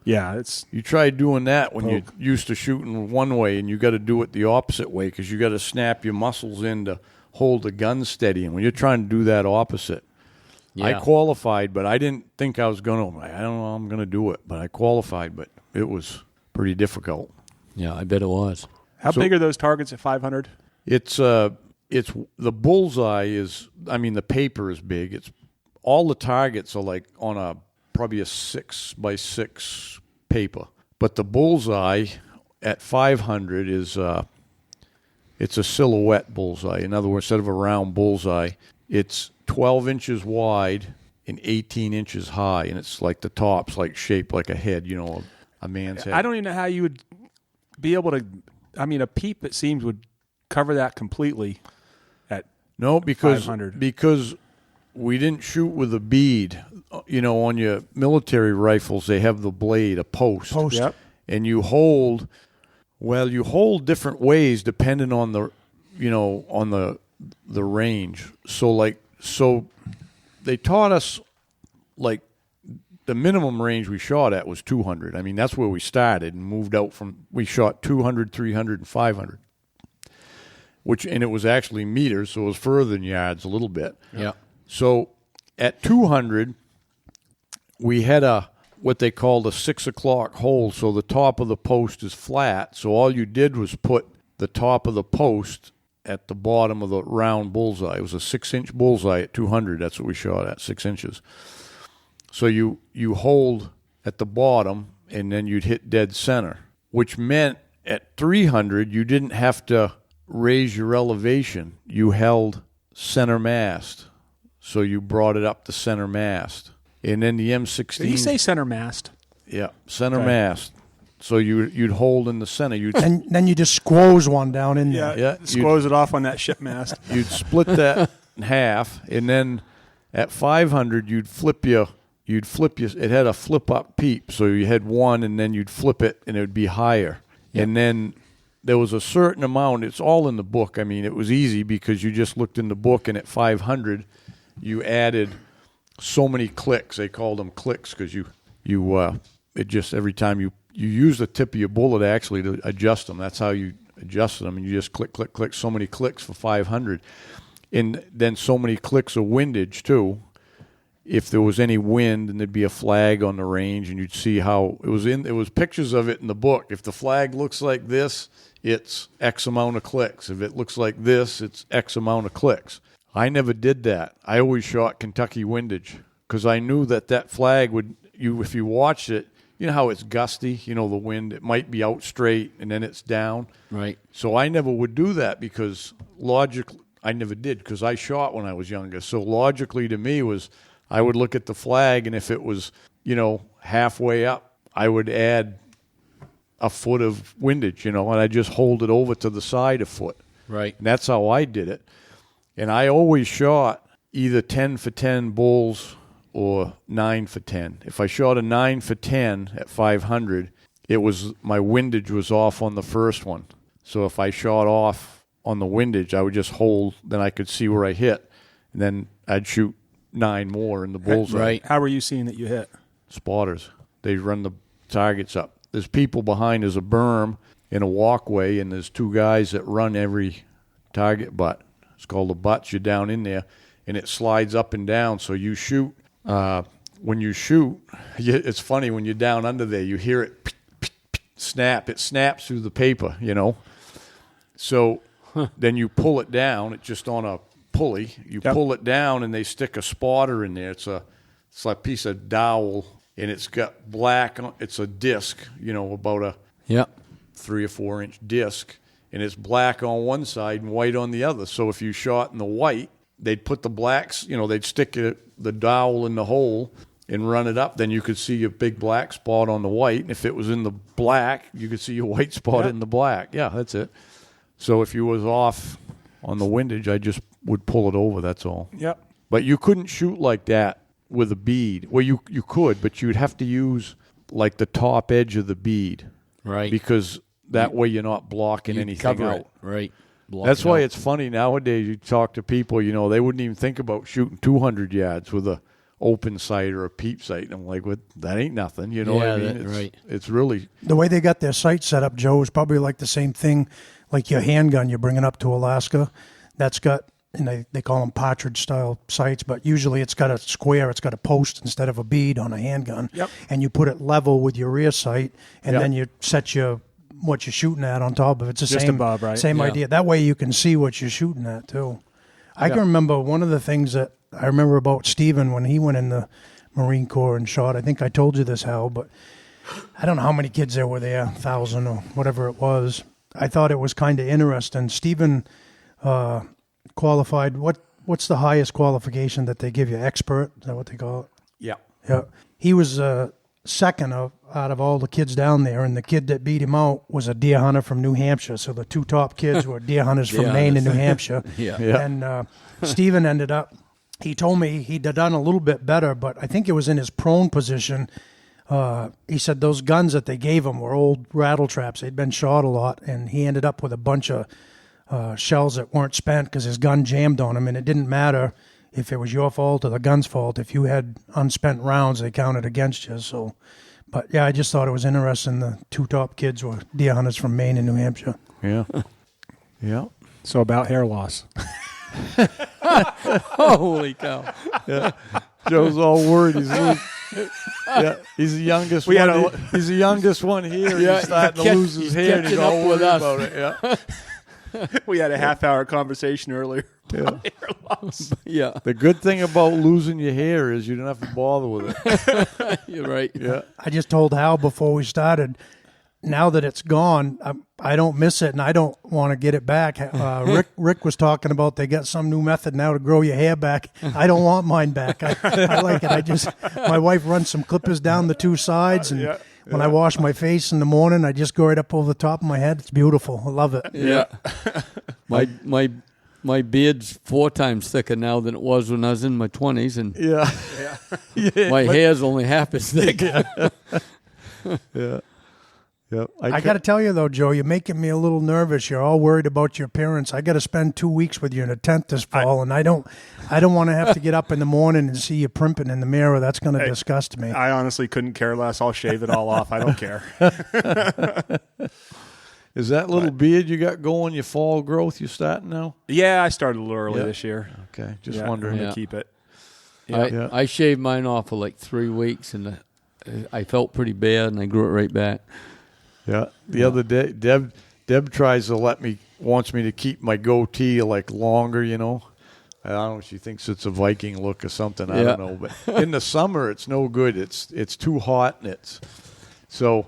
Yeah, you try doing that when you're used to shooting one way, and you got to do it the opposite way because you got to snap your muscles in to hold the gun steady. And when you're trying to do that opposite, I qualified, but I didn't think I was going to. I don't know I'm going to do it, but I qualified, but it was pretty difficult. Yeah, I bet it was. How big are those targets at 500? It's the bullseye is. I mean, the paper is big. It's all the targets are like on probably a 6x6 paper, but the bullseye at 500 is it's a silhouette bullseye. In other words, instead of a round bullseye, it's 12 inches wide and 18 inches high, and it's like the top's like shaped like a head, a man's head. I don't even know how you would be able to. I mean, a peep, it seems, would cover that completely at 500. Because we didn't shoot with a bead. On your military rifles, they have the blade, a post. Yep. And you hold different ways depending on the, on the range. So they taught us, like, the minimum range we shot at was 200. I mean, that's where we started and moved out from. We shot 200, 300, and 500, and it was actually meters, so it was further than yards a little bit. Yeah. So at 200, we had what they called a 6 o'clock hole, so the top of the post is flat. So all you did was put the top of the post at the bottom of the round bullseye. It was a 6-inch bullseye at 200. That's what we shot at, 6 inches. So you hold at the bottom, and then you'd hit dead center, which meant at 300 you didn't have to raise your elevation. You held center mast, so you brought it up to center mast. And then the M16. Did you say center mast? Yeah, center mast. So you'd hold in the center. And then you just squoze one down in there. Yeah, squoze it off on that ship mast. You'd split that in half, and then at 500 you'd flip your. It had a flip-up peep, so you had one, and then you'd flip it, and it would be higher. Yep. And then there was a certain amount. It's all in the book. I mean, it was easy because you just looked in the book, and at 500, you added so many clicks. They called them clicks because it just every time you use the tip of your bullet actually to adjust them. That's how you adjusted them, and you just click, click, click. So many clicks for 500, and then so many clicks of windage too. If there was any wind, and there'd be a flag on the range, and you'd see how it was it was pictures of it in the book. If the flag looks like this, it's X amount of clicks. If it looks like this, it's X amount of clicks. I never did that. I always shot Kentucky windage because I knew that flag would, if you watched it, you know how it's gusty, the wind, it might be out straight and then it's down. Right. So I never would do that because logically, I never did because I shot when I was younger. So logically to me was, I would look at the flag, and if it was, halfway up, I would add a foot of windage, and I just hold it over to the side a foot. Right. And that's how I did it. And I always shot either 10 for 10 bulls or 9 for 10. If I shot a 9 for 10 at 500, my windage was off on the first one. So if I shot off on the windage, I would just hold, then I could see where I hit, and then I'd shoot 9 more in the bullseye. Right. How were you seeing that you hit? Spotters. They run the targets up. There's people behind. There's a berm and a walkway, and there's 2 guys that run every target butt. It's called the butts. You're down in there, and it slides up and down. So you shoot. When you shoot, it's funny. When you're down under there, you hear it snap. It snaps through the paper, So then you pull it down. It's just on a pulley. You pull it down, and they stick a spotter in there. It's like a piece of dowel, and it's got black. It's a disc, about a 3 or 4 inch disc, and it's black on one side and white on the other. So if you shot in the white, they'd put the blacks. They'd stick the dowel in the hole, and run it up, then you could see a big black spot on the white. And if it was in the black, you could see a white spot in the black. Yeah, that's it. So if you was off on the windage, I just would pull it over, that's all. Yep. But you couldn't shoot like that with a bead. Well, you could, but you'd have to use like the top edge of the bead. Right. Because that way you're not blocking anything cover out. it. Right. Block That's it why out. it's funny nowadays. You talk to people, they wouldn't even think about shooting 200 yards with a open sight or a peep sight. And I'm like, what? That ain't nothing. You know what I mean? Right. It's really The way they got their sight set up, Joe, is probably like the same thing like your handgun you're bringing up to Alaska. That's got, and they call them partridge-style sights, but usually it's got a square, it's got a post instead of a bead on a handgun. Yep. And you put it level with your rear sight, and Yep. then you set what you're shooting at on top of it. It's the Just same, above, right? same Yeah. idea. That way you can see what you're shooting at, too. I can remember one of the things that I remember about Steven when he went in the Marine Corps and shot. I think I told you this, Hal, but I don't know how many kids there were there, 1,000 or whatever it was. I thought it was kind of interesting. Steven qualified. What's the highest qualification that they give you? Expert? Is that what they call it? yeah. Yeah. He was second out of all the kids down there, and the kid that beat him out was a deer hunter from New Hampshire. So the two top kids were deer hunters from Yeah, Maine and New Hampshire. Yeah. And Steven ended up, he told me he'd done a little bit better, but I think it was in his prone position. He said those guns that they gave him were old rattle traps. They'd been shot a lot, and he ended up with a bunch of shells that weren't spent because his gun jammed on him, and it didn't matter if it was your fault or the gun's fault. If you had unspent rounds, they counted against you. So, but yeah, I just thought it was interesting. The two top kids were deer hunters from Maine and New Hampshire. Yeah. Yeah. So about hair loss. Holy cow. Joe's all worried. He's the youngest We had one. He's the youngest one here. Yeah, He's starting to he's lose his hair, and he's catching all up with worried us. about it. Yeah. We had a half-hour conversation earlier. Yeah. Hair loss. Yeah. The good thing about losing your hair is you don't have to bother with it. You're right. Yeah. I just told Hal before we started, now that it's gone, I don't miss it, and I don't want to get it back. Rick was talking about they got some new method now to grow your hair back. I don't want mine back. I like it. My wife runs some clippers down the two sides, and when I wash my face in the morning, I just go right up over the top of my head. It's beautiful. I love it. Yeah. My beard's 4 times thicker now than it was when I was in my 20s, and my hair's only half as thick. Yep. I got to tell you, though, Joe, you're making me a little nervous. You're all worried about your appearance. I got to spend 2 weeks with you in a tent this fall, and I don't want to have to get up in the morning and see you primping in the mirror. That's going to disgust me. I honestly couldn't care less. I'll shave it all off. I don't care. Is that little beard you got going, your fall growth, you starting now? Yeah, I started a little early this year. Okay, just Yeah, wondering. to Yeah. keep it. I shaved mine off for like 3 weeks, and I felt pretty bad, and I grew it right back. Yeah. The other day, Deb tries to wants me to keep my goatee like longer, I don't know. She thinks it's a Viking look or something. I don't know. But in the summer, it's no good. It's too hot, and so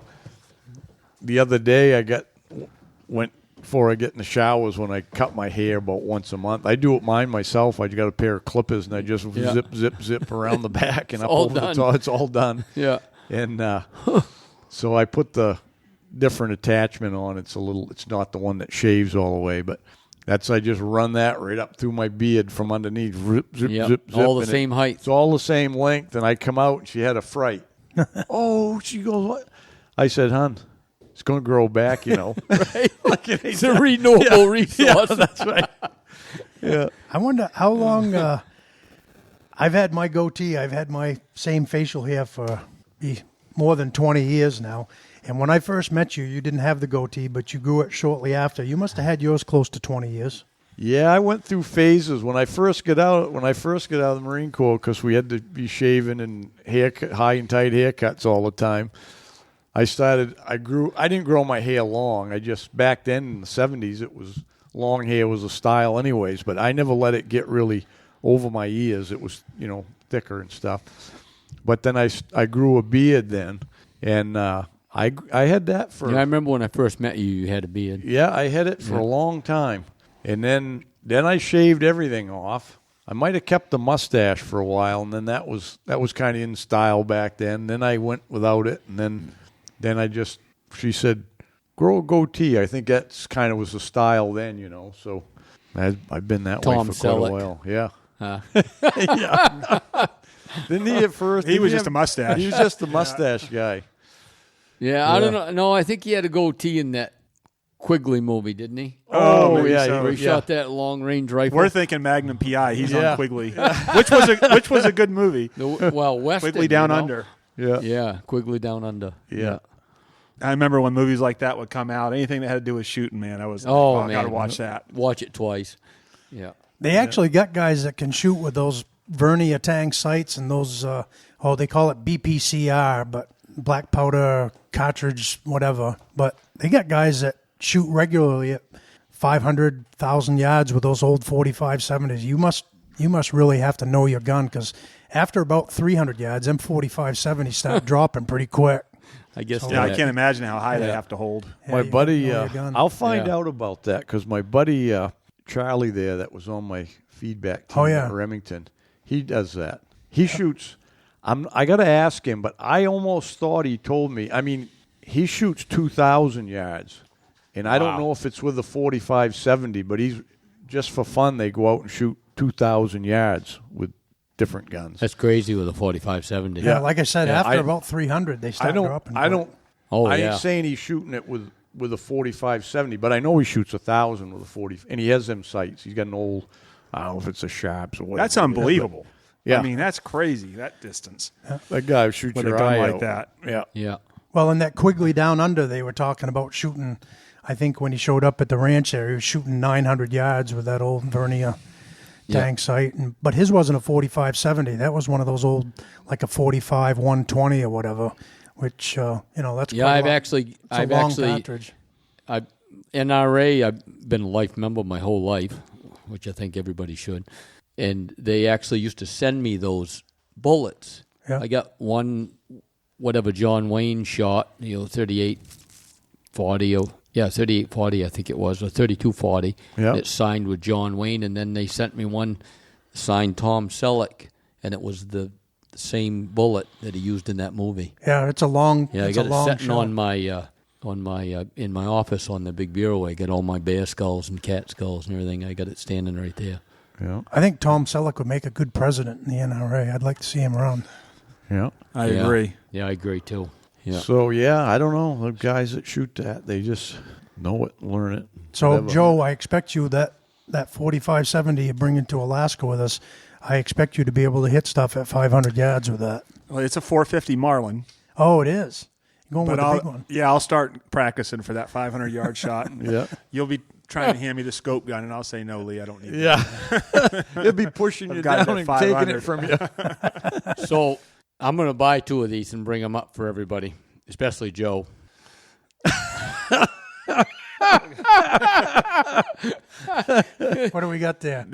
the other day went before I get in the showers when I cut my hair about once a month. I do it mine myself. I got a pair of clippers, and I just zip around the back and up over the top. It's all done. Yeah. And so I put the different attachment on. It's not the one that shaves all the way, but I just run that right up through my beard from underneath. Zip. All the and same height. It's all the same length, and I come out, and she had a fright. Oh, she goes, what? I said, hon, it's going to grow back, Right. It's a renewable resource. Yeah, that's right. Yeah. I wonder how long I've had my goatee. I've had my same facial hair for more than 20 years now. And when I first met you, you didn't have the goatee, but you grew it shortly after. You must have had yours close to 20 years. Yeah, I went through phases when I first got out of the Marine Corps, because we had to be shaving and high and tight haircuts all the time. I didn't grow my hair long. Back then in the 70s, it was long hair was a style anyways, but I never let it get really over my ears. It was, thicker and stuff. But then I grew a beard then, and I had that for... Yeah, I remember when I first met you, you had a beard. Yeah, I had it for a long time. And then I shaved everything off. I might have kept the mustache for a while, and then that was kind of in style back then. Then I went without it, and then she said, grow a goatee. I think that's kind of was the style then, So I've been that way for quite a while. Yeah. Yeah. Didn't he at first? He was just a mustache. He was just a mustache guy. Yeah, I don't know. No, I think he had a goatee in that Quigley movie, didn't he? Oh, yeah. so. Where he shot that long-range rifle. We're thinking Magnum PI. He's on Quigley, which was a good movie. Western, Quigley Down Under. Yeah. Yeah, Quigley Down Under. Yeah. I remember when movies like that would come out. Anything that had to do with shooting, man, I was man, I gotta watch that. Watch it twice. Yeah. They actually got guys that can shoot with those vernier tang sights and those, they call it BPCR, but black powder cartridge, whatever. But they got guys that shoot regularly at 500,000 yards with those old 45-70s. You must really have to know your gun, because after about 300 yards, them 45-70s start dropping pretty quick. I guess. I can't imagine how high they have to hold. My buddy, I'll find out about that, because my buddy Charlie there, that was on my feedback team at Remington, he does that. He shoots. I got to ask him, but I almost thought he told me. I mean, he shoots 2,000 yards, and I don't know if it's with the 45-70, but he's just for fun. They go out and shoot 2,000 yards with different guns. That's crazy with a 45-70. Yeah, like I said, after about 300, they start dropping. I ain't saying he's shooting it with a 45-70, but I know he shoots 1,000 with a 40, and he has them sights. He's got an old, I don't know if it's a Sharps or whatever. That's unbelievable. Yeah. I mean, that's crazy, that distance. That guy shoots with your a gun eye like out. that. Yeah. Yeah. Well, in that Quigley Down Under, they were talking about shooting, I think when he showed up at the ranch there, he was shooting 900 yards with that old vernier tang sight. But his wasn't a 45-70. That was one of those old, like a 45-120 or whatever, which, that's I've a long cartridge. NRA, I've been a life member my whole life, which I think everybody should. And they actually used to send me those bullets. Yeah. I got one, whatever John Wayne shot, 38-40, 38-40 I think it was, or 32-40. Yeah. It's signed with John Wayne, and then they sent me one signed Tom Selleck, and it was the same bullet that he used in that movie. Yeah, it's a long. Yeah, I it's got a it long sitting shot. on my in my office on the big bureau. I got all my bear skulls and cat skulls and everything. I got it standing right there. Yeah. I think Tom Selleck would make a good president in the NRA. I'd like to see him around. Yeah. I agree. Yeah, I agree too. Yeah. So, I don't know. The guys that shoot that, they just know it, learn it. So, whatever. Joe, I expect you that 45-70 you bring into Alaska with us, I expect you to be able to hit stuff at 500 yards with that. Well, it's a 450 Marlin. Oh, it is. You're going with the I'll, big one. Yeah, I'll start practicing for that 500-yard shot. Yeah. You'll be trying to hand me the scope gun, and I'll say, no, Lee, I don't need it. Yeah. He'll be pushing you got it down at and taking 500. it from you. So I'm going to buy 2 of these and bring them up for everybody, especially Joe. What do we got there?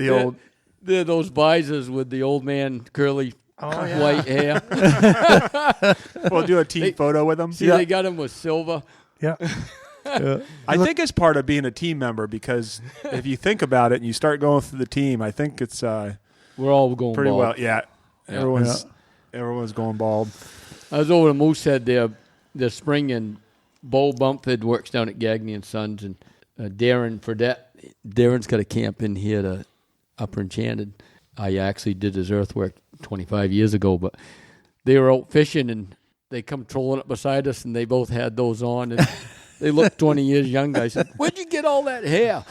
They're those visors with the old man curly white hair. We'll do a team photo with them. See, they got them with silver. Yeah. I think it's part of being a team member, because if you think about it and you start going through the team, I think it's We're all going pretty bald. well. Yeah, everyone's going bald. I was over to Moosehead there this spring, and Bo Bumpford works down at Gagney and Sons, and Darren Fredette. Darren's got a camp in here to Upper Enchanted. I actually did his earthwork 25 years ago, but they were out fishing, and they come trolling up beside us, and they both had those on, and they looked 20 years younger. I said, "Where'd you get all that hair?"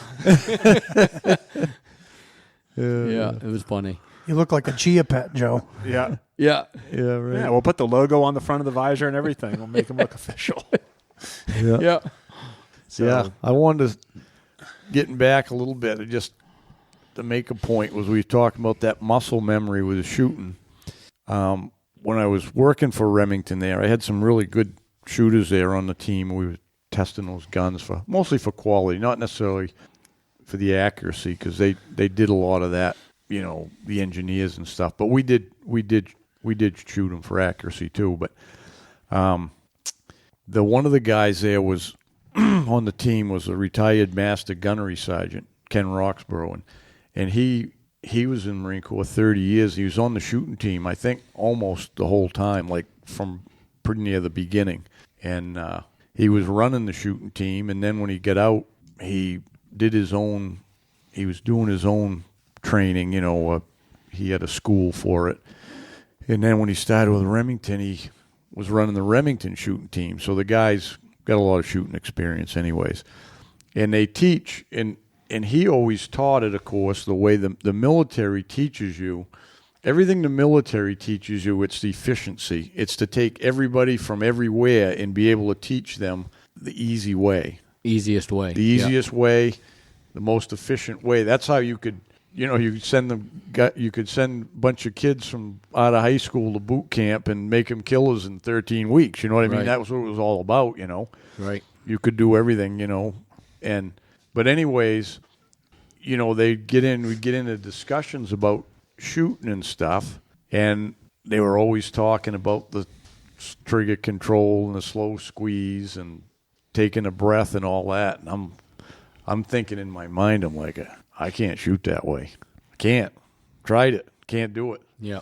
Yeah, it was funny. You look like a chia pet, Joe. Yeah, Yeah. Yeah, right. yeah. We'll put the logo on the front of the visor and everything. We'll make them look official. Yeah. So, I wanted to, getting back a little bit, just to make a point, was we talking about that muscle memory with the shooting. When I was working for Remington there, I had some really good shooters there on the team. We were testing those guns mostly for quality, not necessarily for the accuracy, because they did a lot of that, the engineers and stuff. But we did shoot them for accuracy too. But one of the guys there was on the team was a retired master gunnery sergeant, Ken Roxborough, and he he was in the Marine Corps 30 years. He was on the shooting team, I think, almost the whole time, like from pretty near the beginning. And he was running the shooting team, and then when he got out, he did his own, he was doing his own training, he had a school for it. And then when he started with Remington, he was running the Remington shooting team. So the guy's got a lot of shooting experience anyways. And they teach, and he always taught it, of course, the way the military teaches you. Everything the military teaches you, it's the efficiency. It's to take everybody from everywhere and be able to teach them the easy way. Easiest way. The easiest way, the most efficient way. That's how you could, you could send a bunch of kids from out of high school to boot camp and make them killers in 13 weeks. You know what I mean? Right. That was what it was all about, Right. You could do everything, but anyways, we'd get into discussions about shooting and stuff, and they were always talking about the trigger control and the slow squeeze and taking a breath and all that. And I'm thinking in my mind, I'm like, I can't shoot that way. I can't. Tried it. Can't do it. Yeah.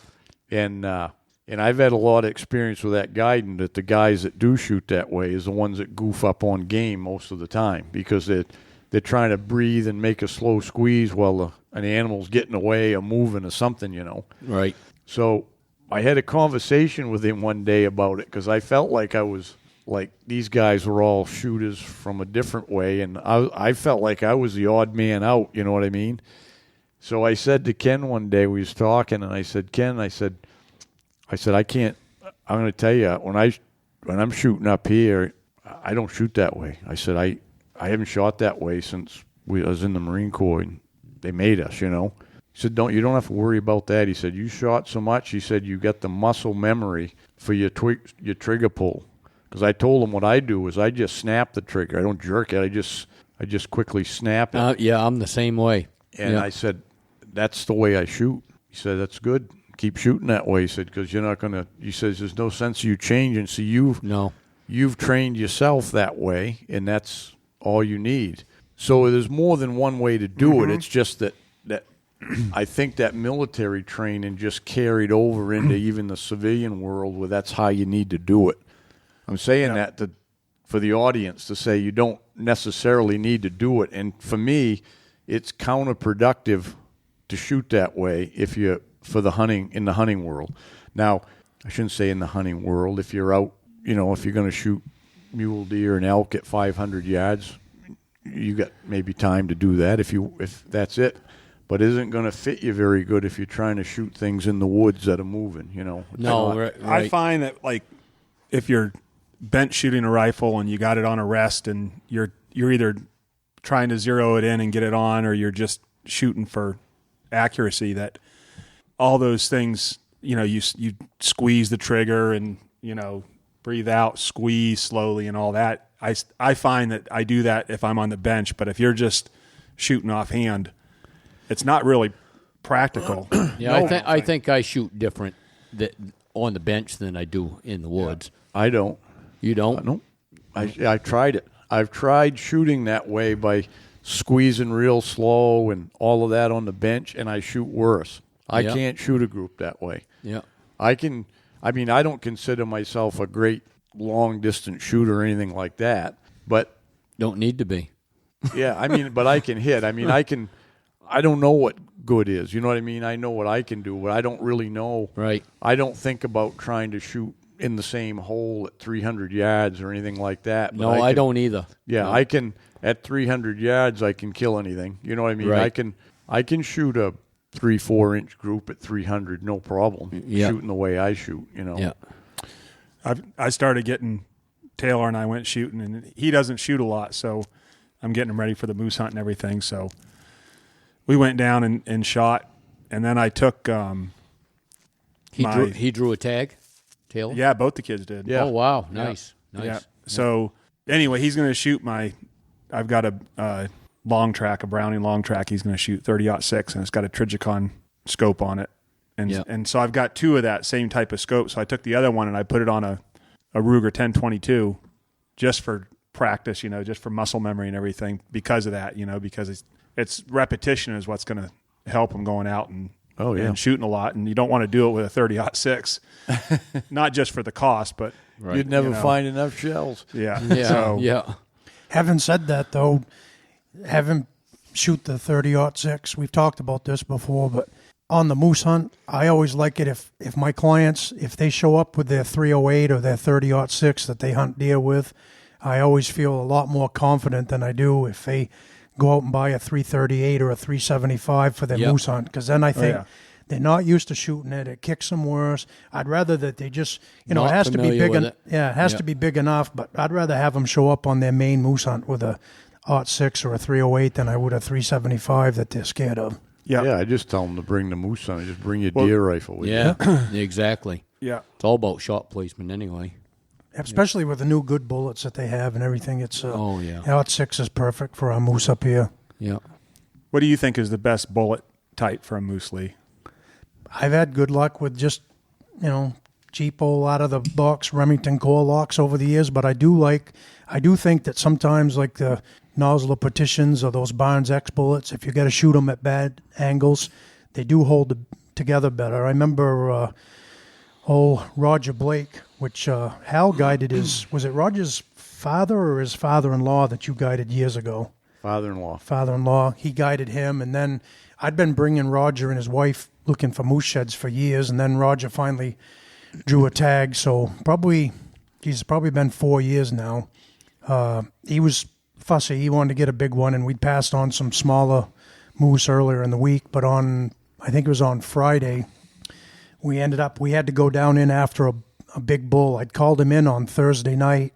And I've had a lot of experience with that guiding, that the guys that do shoot that way is the ones that goof up on game most of the time, because they're trying to breathe and make a slow squeeze while an animal's getting away or moving or something, Right. So I had a conversation with him one day about it, because I felt like I was like, these guys were all shooters from a different way, and I felt like I was the odd man out, you know what I mean? So I said to Ken one day, we was talking, and I said, Ken, I said, I can't, I'm going to tell you, when I'm shooting up here, I don't shoot that way. I said, I haven't shot that way since I was in the Marine Corps, and they made us, He said, you don't have to worry about that. He said, you shot so much. He said, you got the muscle memory for your trigger pull. Because I told him what I do is I just snap the trigger. I don't jerk it. I just quickly snap it. Yeah, I'm the same way. And yeah. I said, that's the way I shoot. He said, that's good. Keep shooting that way. He said, because you're not going to, he says, there's no sense of you changing. So you've trained yourself that way, and that's all you need. So there's more than one way to do it. It's just that I think that military training just carried over into even the civilian world, where that's how you need to do it. I'm saying that for the audience, to say you don't necessarily need to do it. And for me, it's counterproductive to shoot that way in the hunting world. Now, I shouldn't say in the hunting world. If you're out, if you're going to shoot mule deer and elk at 500 yards, you got maybe time to do that if that's it. But it isn't going to fit you very good if you're trying to shoot things in the woods that are moving, No, right. I find that, like, if you're bench shooting a rifle and you got it on a rest and you're either trying to zero it in and get it on, or you're just shooting for accuracy, that all those things, you squeeze the trigger and, breathe out, squeeze slowly and all that. I find that I do that if I'm on the bench, but if you're just shooting offhand, it's not really practical. Yeah, I think I shoot different on the bench than I do in the woods. Yeah. I don't. You don't? No. I tried it. I've tried shooting that way by squeezing real slow and all of that on the bench, and I shoot worse. I can't shoot a group that way. Yeah. I don't consider myself a great long-distance shooter or anything like that, but... Don't need to be. Yeah, but I can hit. I don't know what good is. You know what I mean? I know what I can do, but I don't really know. Right. I don't think about trying to shoot in the same hole at 300 yards or anything like that. But I don't either. Yeah, no. I can, at 300 yards, I can kill anything. You know what I mean? Right. I can shoot a 3-4 inch group at 300, no problem. Shooting the way I shoot, Yeah. I started getting, Taylor and I went shooting, and he doesn't shoot a lot, so I'm getting him ready for the moose hunt and everything. So we went down and shot, and then I took He drew a tag, Taylor? Yeah, both the kids did. Yeah. Oh, wow. Nice. Yeah. Nice. Yeah. So anyway, he's going to shoot I've got a long track, a Browning long track. He's going to shoot 30-06, and it's got a Trigicon scope on it. And so I've got two of that same type of scope. So I took the other one and I put it on a Ruger 1022 just for practice, just for muscle memory and everything because of that, because it's repetition is what's going to help them going out and and shooting a lot. And you don't want to do it with a 30-06, not just for the cost, but you'd never find enough shells. Yeah. Yeah. Having said that, though, have him shoot the 30-06. We've talked about this before, but on the moose hunt, I always like it if my clients, if they show up with their 308 or their 30-06 that they hunt deer with, I always feel a lot more confident than I do if they go out and buy a 338 or a 375 for their moose hunt, because then I think they're not used to shooting it. It kicks them worse. I'd rather that they just, it has to be big. It has to be big enough, but I'd rather have them show up on their main moose hunt with a 06 or a 308 than I would a 375 that they're scared of. Yeah, I just tell them to bring the moose hunt. Just bring your deer rifle with you. Exactly. Yeah. It's all about shot placement anyway. Especially with the new good bullets that they have and everything. It's .6 is perfect for our moose up here. Yeah. What do you think is the best bullet type for a moose, Lee? I've had good luck with just, cheapo out of the box Remington core locks over the years, but I do think that sometimes like the nozzle petitions or those Barnes X bullets, if you got to shoot them at bad angles, they do hold together better. I remember Roger Blake, which Hal guided was it Roger's father or his father-in-law that you guided years ago? Father-in-law. He guided him, and then I'd been bringing Roger and his wife looking for moose sheds for years, and then Roger finally drew a tag, so he's probably been 4 years now. He was fussy. He wanted to get a big one, and we'd passed on some smaller moose earlier in the week, but I think it was on Friday, we had to go down in after a big bull. I'd called him in on Thursday night,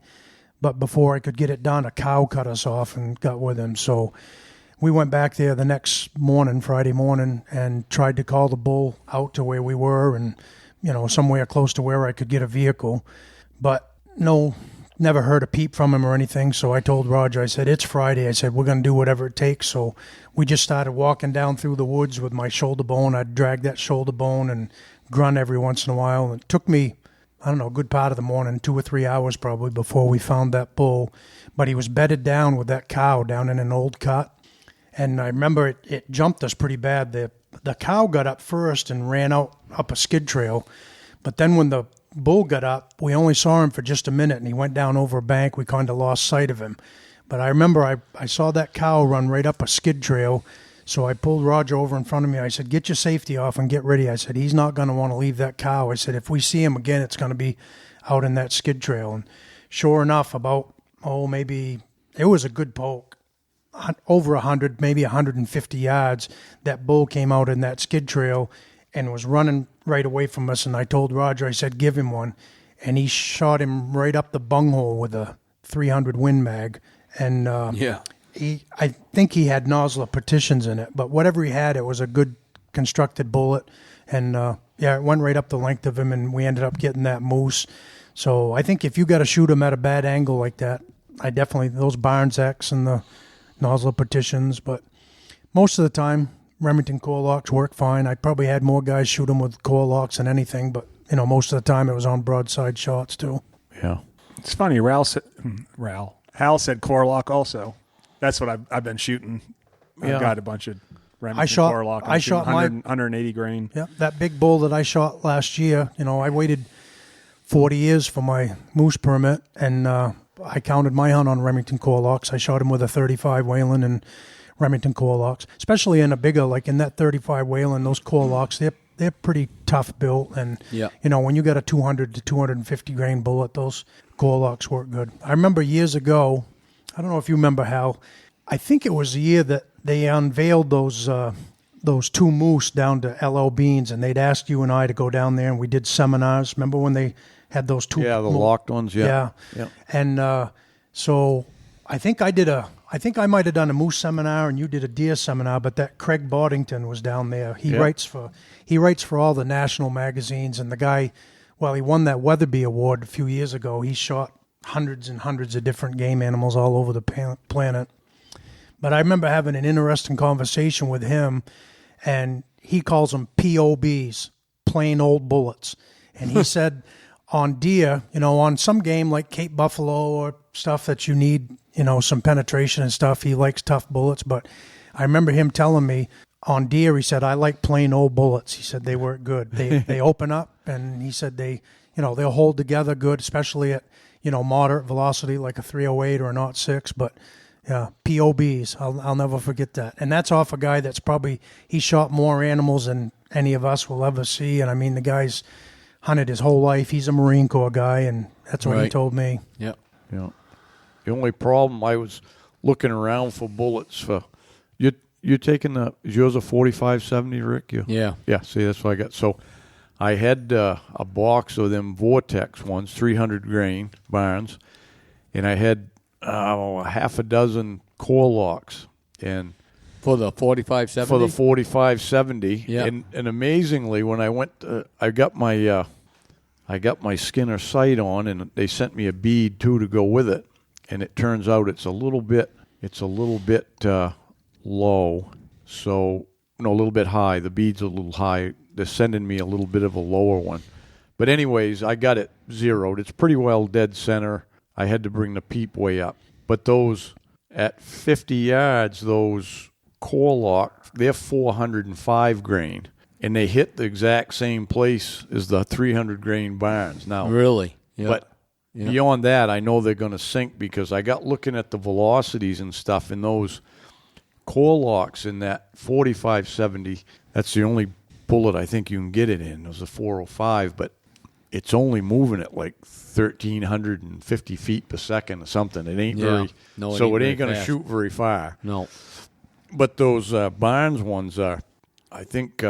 but before I could get it done, a cow cut us off and got with him. So we went back there the next morning, Friday morning, and tried to call the bull out to where we were and, somewhere close to where I could get a vehicle. But never heard a peep from him or anything. So I told Roger, I said, it's Friday. I said, we're going to do whatever it takes. So we just started walking down through the woods with my shoulder bone. I'd drag that shoulder bone and grunt every once in a while. And it took me, a good part of the morning, 2 or 3 hours probably, before we found that bull. But he was bedded down with that cow down in an old cut. And I remember it jumped us pretty bad. The cow got up first and ran up a skid trail. But then when the bull got up, we only saw him for just a minute, and he went down over a bank. We kind of lost sight of him. But I remember I saw that cow run right up a skid trail. So I pulled Roger over in front of me. I said, get your safety off and get ready. I said, he's not going to want to leave that cow. I said, if we see him again, it's going to be out in that skid trail. And sure enough, about, maybe it was a good poke, over 100, maybe 150 yards, that bull came out in that skid trail and was running right away from us. And I told Roger, I said, give him one. And he shot him right up the bunghole with a 300 Win Mag. And I think he had nozzle petitions in it, but whatever he had, it was a good constructed bullet. And it went right up the length of him, and we ended up getting that moose. So I think if you got to shoot him at a bad angle like that, those Barnes X and the nozzle petitions, but most of the time, Remington core locks work fine. I probably had more guys shoot them with core locks than anything, but most of the time it was on broadside shots too. Yeah. It's funny, Hal said core lock also. That's what I've been shooting. I've got a bunch of Remington core lock. I shot 180 grain. Yeah, that big bull that I shot last year, I waited 40 years for my moose permit, and I counted my hunt on Remington core locks. I shot him with a 35 Whalen and Remington core locks, especially in a bigger, like in that 35 Whalen, those core locks, they're pretty tough built. And, when you got a 200 to 250 grain bullet, those core locks work good. I remember years ago, I don't know if you remember, Hal, I think it was the year that they unveiled those two moose down to L.O. Beans, and they'd asked you and I to go down there, and we did seminars. Remember when they had those two? Yeah, the locked ones, yeah. And so I think I might have done a moose seminar and you did a deer seminar, but that Craig Boddington was down there. He writes for all the national magazines, and the guy, he won that Weatherby Award a few years ago. He shot hundreds and hundreds of different game animals all over the planet. But I remember having an interesting conversation with him, and he calls them POBs, plain old bullets. And he said on deer, on some game like Cape Buffalo or stuff that you need, some penetration and stuff, he likes tough bullets. But I remember him telling me on deer, he said, I like plain old bullets. He said they work good. They open up, and he said they'll hold together good, especially at, moderate velocity like a 308 or a 0.6. But yeah, POBs, I'll never forget that. And that's off a guy that's he shot more animals than any of us will ever see. And I mean, the guy's hunted his whole life. He's a Marine Corps guy, and that's what he told me. Yeah. Yeah. The only problem, I was looking around for bullets for you're taking is yours a 45-70, Rick? Yeah. Yeah, see, that's what I got. So I had a box of them Vortex ones, 300 grain Barnes, and I had half a dozen core locks. And for the 45-70? For the 45-70. Yeah. And amazingly, when I went, I got my Skinner sight on, and they sent me a bead too to go with it. And it turns out it's a little bit low, so a little bit high. The bead's a little high. They're sending me a little bit of a lower one. But anyways, I got it zeroed. It's pretty well dead center. I had to bring the peep way up. But those, at 50 yards, those core lock, they're 405 grain. And they hit the exact same place as the 300 grain Barnes. Now, really? Yeah. But beyond that, I know they're going to sink, because I got looking at the velocities and stuff in those core locks in that 45-70. That's the only bullet I think you can get it in. It was a 405, but it's only moving at like 1,350 feet per second or something. It ain't very. No, so it ain't going to shoot very far. No. But those Barnes ones are, I think.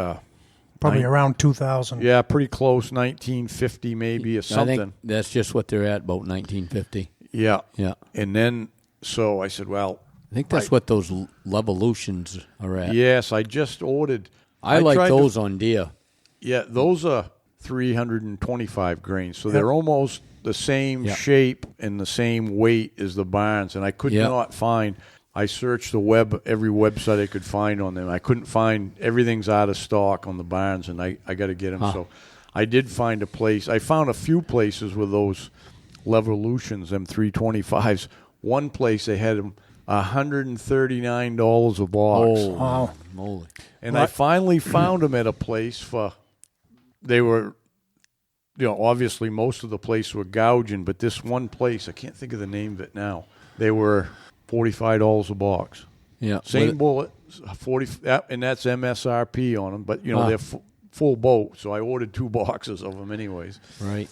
Probably around 2,000. Yeah, pretty close, 1950 maybe or something. I think that's just what they're at, about 1950. Yeah. Yeah. And then, so I said, well. I think that's what those Levolutions are at. Yes, I just ordered. I like those on deer. Yeah, those are 325 grains, so they're almost the same shape and the same weight as the Barnes, and I could not find. I searched the web, every website I could find on them. I couldn't find. Everything's out of stock on the Barnes, and I got to get them. So I did find a place. I found a few places with those Levolutions, them 325s. One place they had them $139 a box. Oh, wow. Moly. And I finally found them at a place they were, obviously most of the place were gouging, but this one place, I can't think of the name of it now, they were $45 a box. Yeah. Same bullet, 40, and that's MSRP on them, but, they're full boat, so I ordered 2 boxes of them anyways. Right.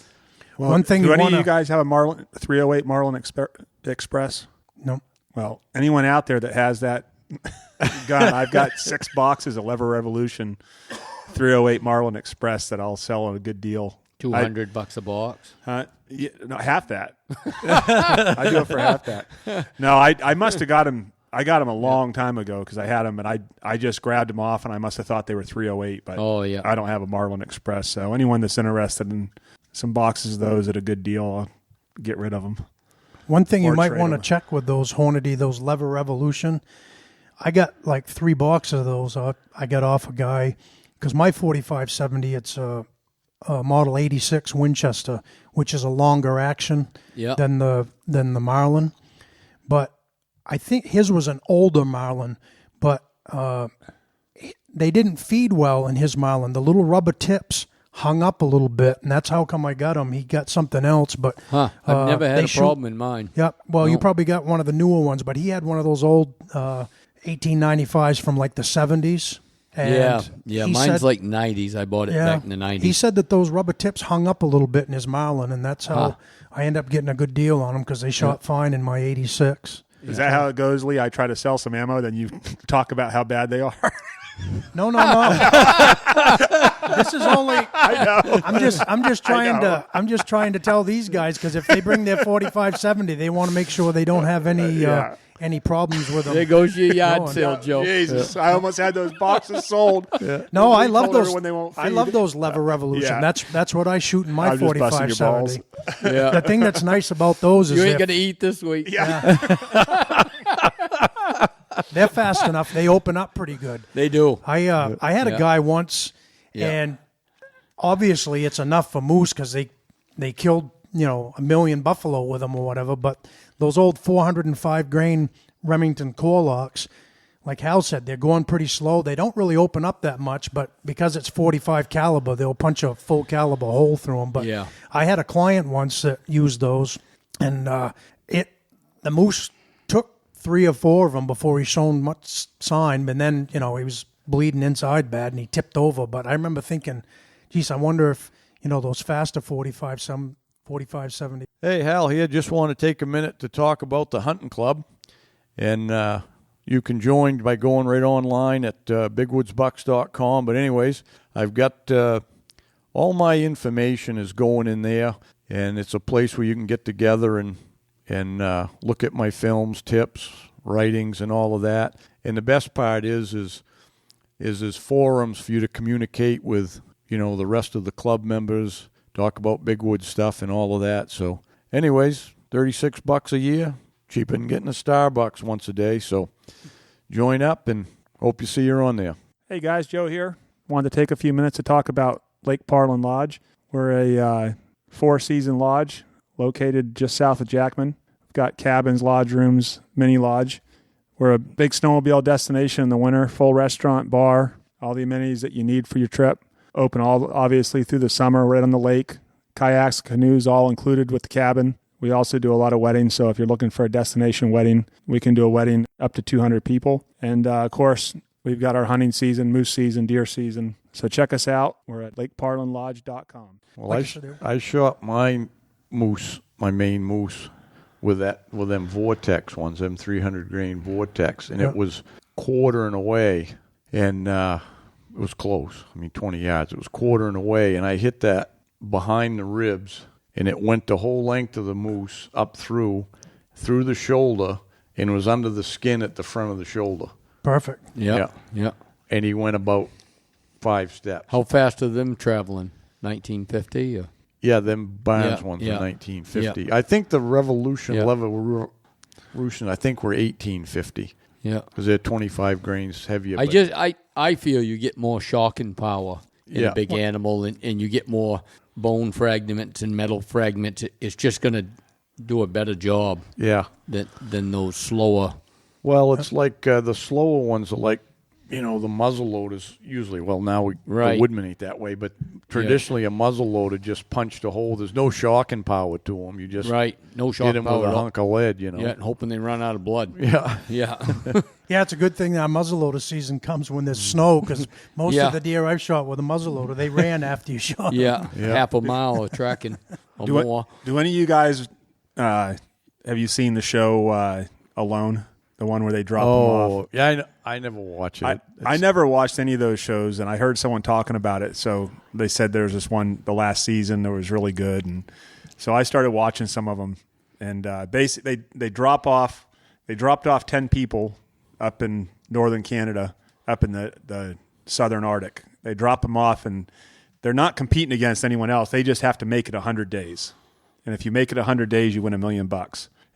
Well, one thing do any of you guys have a 308 Marlin Express? No. Well, anyone out there that has that gun, I've got 6 boxes of Lever Revolution 308 Marlin Express that I'll sell at a good deal. $200 a box? No, half that. I do it for half that. No, I must have got them. I got them a long time ago because I had them, and I just grabbed them off, and I must have thought they were 308. But I don't have a Marlin Express, so anyone that's interested in some boxes of those at a good deal, I'll get rid of them. One thing you might want to check with those Hornady, those Lever Revolution, I got like 3 boxes of those. I got off a guy because my 45-70, it's a Model 86 Winchester, which is a longer action than the Marlin. But I think his was an older Marlin, but they didn't feed well in his Marlin. The little rubber tips hung up a little bit, and that's how come I got him. He got something else, but I've never had a problem in mine. Yeah, well, you probably got one of the newer ones, but he had one of those old 1895s from like the 70s. And mine's like 90s. I bought it back in the 90s. He said that those rubber tips hung up a little bit in his Marlin, and that's how I end up getting a good deal on them because they shot fine in my 86. Is that how it goes, Lee? I try to sell some ammo, then you talk about how bad they are. No. This is only. I know. I'm just trying to tell these guys because if they bring their 45-70, they want to make sure they don't have any problems with them. There goes your yard sale, Joe. Jesus, I almost had those boxes sold. No, I love those. When they won't feed. I love those Lever Revolution. Yeah. That's what I shoot in my 45-70. Yeah. The thing that's nice about those is you ain't gonna eat this week. Yeah. They're fast enough. They open up pretty good. They do. I had a guy once, and obviously it's enough for moose because they killed 1 million buffalo with them or whatever. But those old 405 grain Remington core locks, like Hal said, they're going pretty slow. They don't really open up that much, but because it's 45 caliber, they'll punch a full caliber hole through them. But Yeah. I had a client once that used those, and the moose took 3 or 4 of them before he shown much sign, and then, he was bleeding inside bad, and he tipped over. But I remember thinking, geez, I wonder if, those faster 45, 70. Hey, Hal here. Just want to take a minute to talk about the hunting club. And you can join by going right online at bigwoodsbucks.com. But anyways, I've got all my information is going in there, and it's a place where you can get together and look at my films, tips, writings, and all of that. And the best part is there's forums for you to communicate with, the rest of the club members, talk about Big Woods stuff and all of that. So anyways, $36 a year, cheaper than getting a Starbucks once a day. So join up, and hope you see you on there. Hey guys, Joe here. Wanted to take a few minutes to talk about Lake Parlin Lodge. We're a 4-season lodge located just south of Jackman. We've got cabins, lodge rooms, mini lodge. We're a big snowmobile destination in the winter, full restaurant, bar, all the amenities that you need for your trip. Open obviously through the summer, right on the lake. Kayaks, canoes, all included with the cabin. We also do a lot of weddings, so if you're looking for a destination wedding, we can do a wedding up to 200 people. And, of course, we've got our hunting season, moose season, deer season. So check us out. We're at lakeparlinlodge.com. Well, I shot my moose, my main moose, with them Vortex ones, them 300 grain Vortex, and It was quartering away, and it was close. 20 yards. It was quartering away, and I hit that behind the ribs, and it went the whole length of the moose up through the shoulder, and was under the skin at the front of the shoulder. Perfect. Yeah. And he went about 5 steps. How fast are them traveling? 1950? Or? Yeah, them Barnes ones in 1950. Yeah. I think the Revolution, I think were 1850. Yeah. Because they're 25 grains heavier. I feel you get more shocking power in a big animal, and you get more bone fragments and metal fragments. It's just going to do a better job than those slower. Well, it's like the slower ones are like, the muzzle loaders usually. Well, now the Woodman ain't that way, but traditionally a muzzle loader just punched a hole. There's no shocking power to them. You just no shocking hit them power with a hunk of lead, Yeah, and hoping they run out of blood. Yeah. Yeah, it's a good thing that muzzleloader season comes when there's snow, because most of the deer I've shot with a muzzleloader, they ran after you shot them. Half a mile of tracking or more. Do any of you guys, have you seen the show Alone? The one where they drop them off? Yeah, I never watch it. I never watched any of those shows, and I heard someone talking about it. So they said there was this one, the last season, that was really good. And so I started watching some of them. And basically, they dropped off 10 people up in northern Canada, up in the southern Arctic. They drop them off, and they're not competing against anyone else. They just have to make it 100 days. And if you make it 100 days, you win $1 million.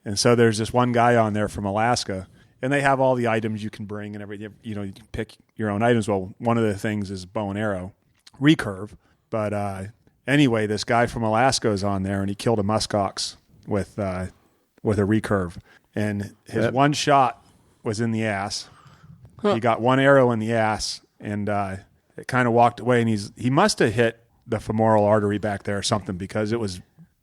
And so there's this one guy on there from Alaska, and they have all the items you can bring and everything. You can pick your own items. Well, one of the things is bow and arrow, recurve. But anyway, this guy from Alaska is on there, and he killed a muskox with a recurve. And his one shot was in the ass. He got one arrow in the ass, and it kind of walked away. And he must have hit the femoral artery back there or something, because it was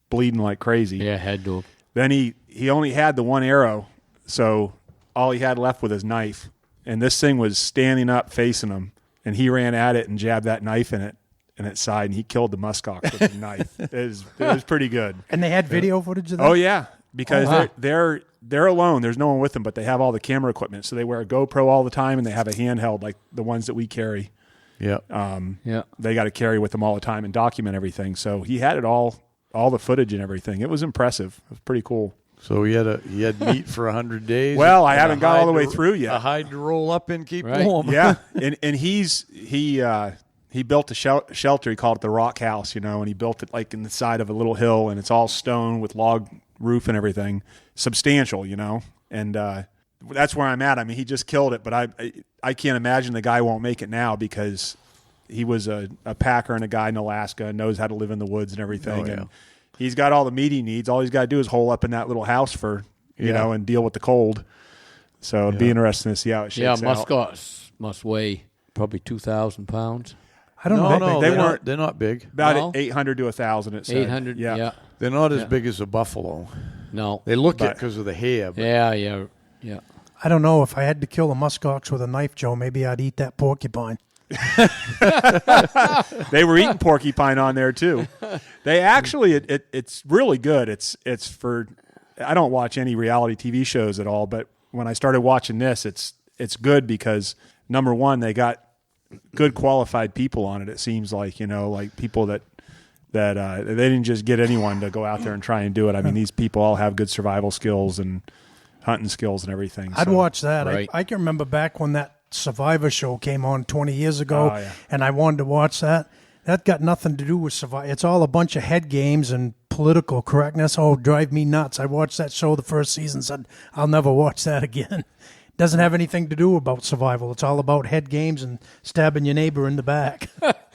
bleeding like crazy. Yeah, had to. Then he only had the one arrow, so all he had left was his knife. And this thing was standing up facing him, and he ran at it and jabbed that knife in its side, and he killed the muskox with the knife. It was pretty good. And they had video footage of that? Oh, yeah, because they're alone. There's no one with them, but they have all the camera equipment. So they wear a GoPro all the time, and they have a handheld like the ones that we carry. Yeah. They got to carry with them all the time and document everything. So he had it all the footage and everything. It was impressive. It was pretty cool. So he had meat for 100 days. Well, I haven't got all the way through yet. A hide to roll up and keep warm. Yeah, and he built a shelter. He called it the Rock House, and he built it like in the side of a little hill, and it's all stone with log roof and everything, substantial, And that's where I'm at. I mean, he just killed it, but I can't imagine the guy won't make it now, because he was a packer and a guy in Alaska and knows how to live in the woods and everything. And he's got all the meat he needs. All he's got to do is hole up in that little house for, and deal with the cold. So it'd be interesting to see how it shakes out. muskox must weigh probably 2,000 pounds. I don't know. No, They weren't. they're not big. About 800 to 1,000, it said. 800, yeah. They're not as big as a buffalo. No. They look But- it because of the hair. But Yeah. I don't know. If I had to kill a muskox with a knife, Joe, maybe I'd eat that porcupine. They were eating porcupine on there too. They actually, it's really good. It's for. I don't watch any reality TV shows at all, but when I started watching this, it's good because number one, they got good qualified people on it. It seems like like people that they didn't just get anyone to go out there and try and do it. I mean, these people all have good survival skills and hunting skills and everything. I'd watch that. Right. I can remember back when that Survivor show came on 20 years ago, Oh, yeah. and I wanted to watch that. That got nothing to do with Survivor. It's all a bunch of head games and political correctness. Oh, drive me nuts. I watched that show the first season, said, I'll never watch that again. Doesn't have anything to do about survival. It's all about head games and stabbing your neighbor in the back.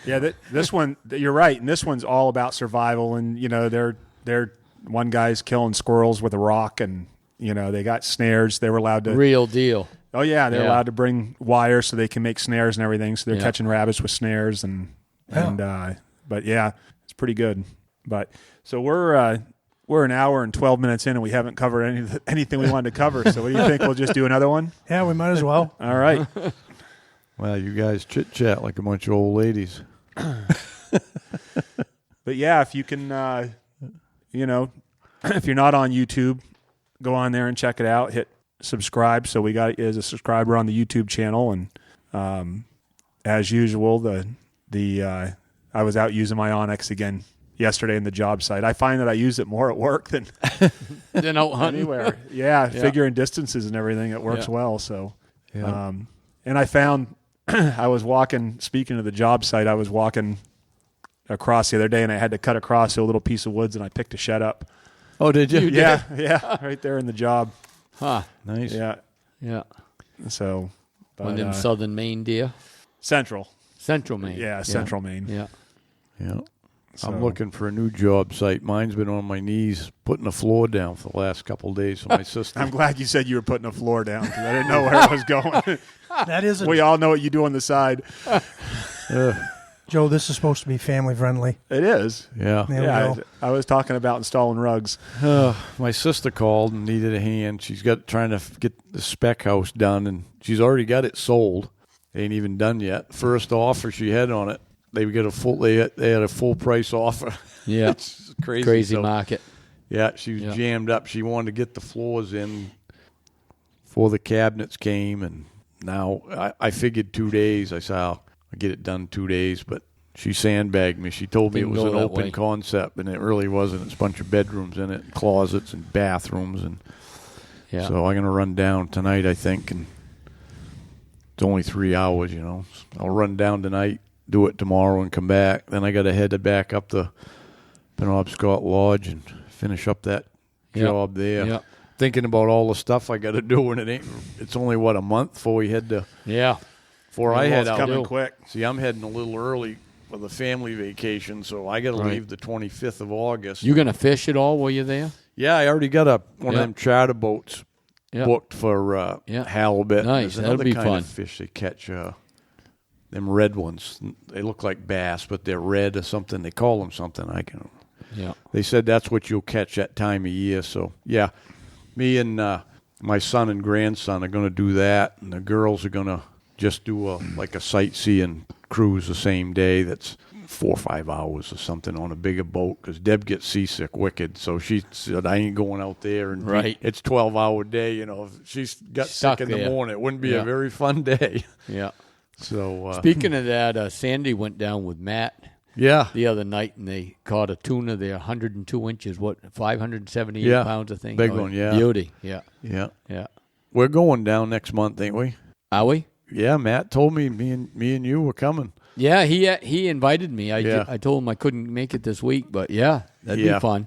Yeah, this one, you're right, and this one's all about survival. And they're one guy's killing squirrels with a rock, and they got snares. They were allowed to. Real deal. Oh yeah, they're allowed to bring wire so they can make snares and everything. So they're catching rabbits with snares but yeah, it's pretty good. But so we're an hour and 12 minutes in, and we haven't covered anything we wanted to cover. So what do you think? We'll just do another one? Yeah, we might as well. All right. well, you guys chit chat like a bunch of old ladies. But yeah, if you can, if you're not on YouTube, go on there and check it out. Hit subscribe. So we got you as a subscriber on the YouTube channel, and as usual, I was out using my Onyx again yesterday in the job site. I find that I use it more at work than out hunting. anywhere. Yeah, figuring distances and everything, it works well. So, and I found I was walking. Speaking of the job site, I was walking across the other day, and I had to cut across a little piece of woods, and I picked a shed up. Oh, did you? Yeah, right there in the job. Huh. Nice. Yeah. So, One of them southern Maine deer. Central Maine. Yeah, Central Maine. Yeah. Yeah. So- I'm looking for a new job site. Mine's been on my knees putting a floor down for the last couple of days for my sister. I'm glad you said you were putting a floor down because I didn't know where I was going. That is We all know what you do on the side. Joe, this is supposed to be family friendly. It is. Yeah. There we Yeah, go. I was talking about installing rugs. My sister called and needed a hand. She's trying to get the spec house done, and she's already got it sold. Ain't even done yet. First offer she had on it, they had a full price offer. Yeah. It's crazy. Crazy So, market. yeah, she was jammed up. She wanted to get the floors in before the cabinets came, and now I figured 2 days. I said I'll get it done 2 days, but she sandbagged me. She told me it Didn't was go an that open way. concept, and it really wasn't. It's a bunch of bedrooms in it, and closets and bathrooms, and so I'm going to run down tonight, I think, and it's only 3 hours, I'll run down tonight, do it tomorrow, and come back. Then I got to head back up to Penobscot Lodge and finish up that job there. Yeah. Thinking about all the stuff I got to do, and it's only, a month before we head to... Yeah. Before I head It's out. coming quick. See, I'm heading a little early for the family vacation, so I got to leave the 25th of August. You going to fish at all while you're there? Yeah, I already got one of them charter boats booked for halibut. Nice, There's another that'll be kind fun. of fish they catch, them red ones. They look like bass, but they're red or something. They call them something. Yeah. They said that's what you'll catch that time of year. So, yeah, me and my son and grandson are going to do that, and the girls are going to just do a sightseeing cruise the same day. That's 4 or 5 hours or something on a bigger boat, because Deb gets seasick wicked. So she said, I ain't going out there. And it's 12-hour day. If she's got Stuck sick in the there. morning, it wouldn't be a very fun day. Yeah. So Speaking of that, Sandy went down with Matt the other night, and they caught a tuna there, 102 inches, 578 pounds, I think. Big one, yeah. Beauty, yeah. Yeah. We're going down next month, ain't we? Are we? Yeah, Matt told me and you were coming. Yeah, he invited me. I told him I couldn't make it this week, but that'd be fun.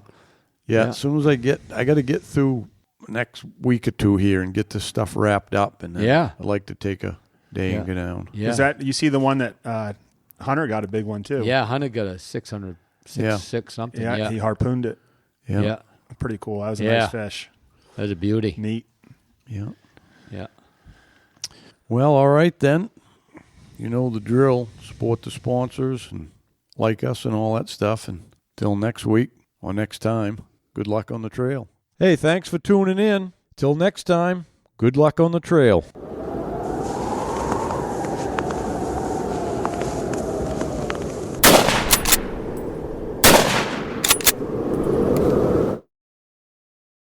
Yeah, as soon as I got to get through next week or two here and get this stuff wrapped up, and then I'd like to take a day and go down. Yeah. Is that you see the one that Hunter got a big one too? Yeah, Hunter got a 606 something. Yeah, he harpooned it. Yeah. Pretty cool. That was a nice fish. That was a beauty. Neat. Yeah. Yeah. Well, all right then. You know the drill. Support the sponsors and like us and all that stuff. And till next week or next time, good luck on the trail. Hey, thanks for tuning in. Till next time, good luck on the trail.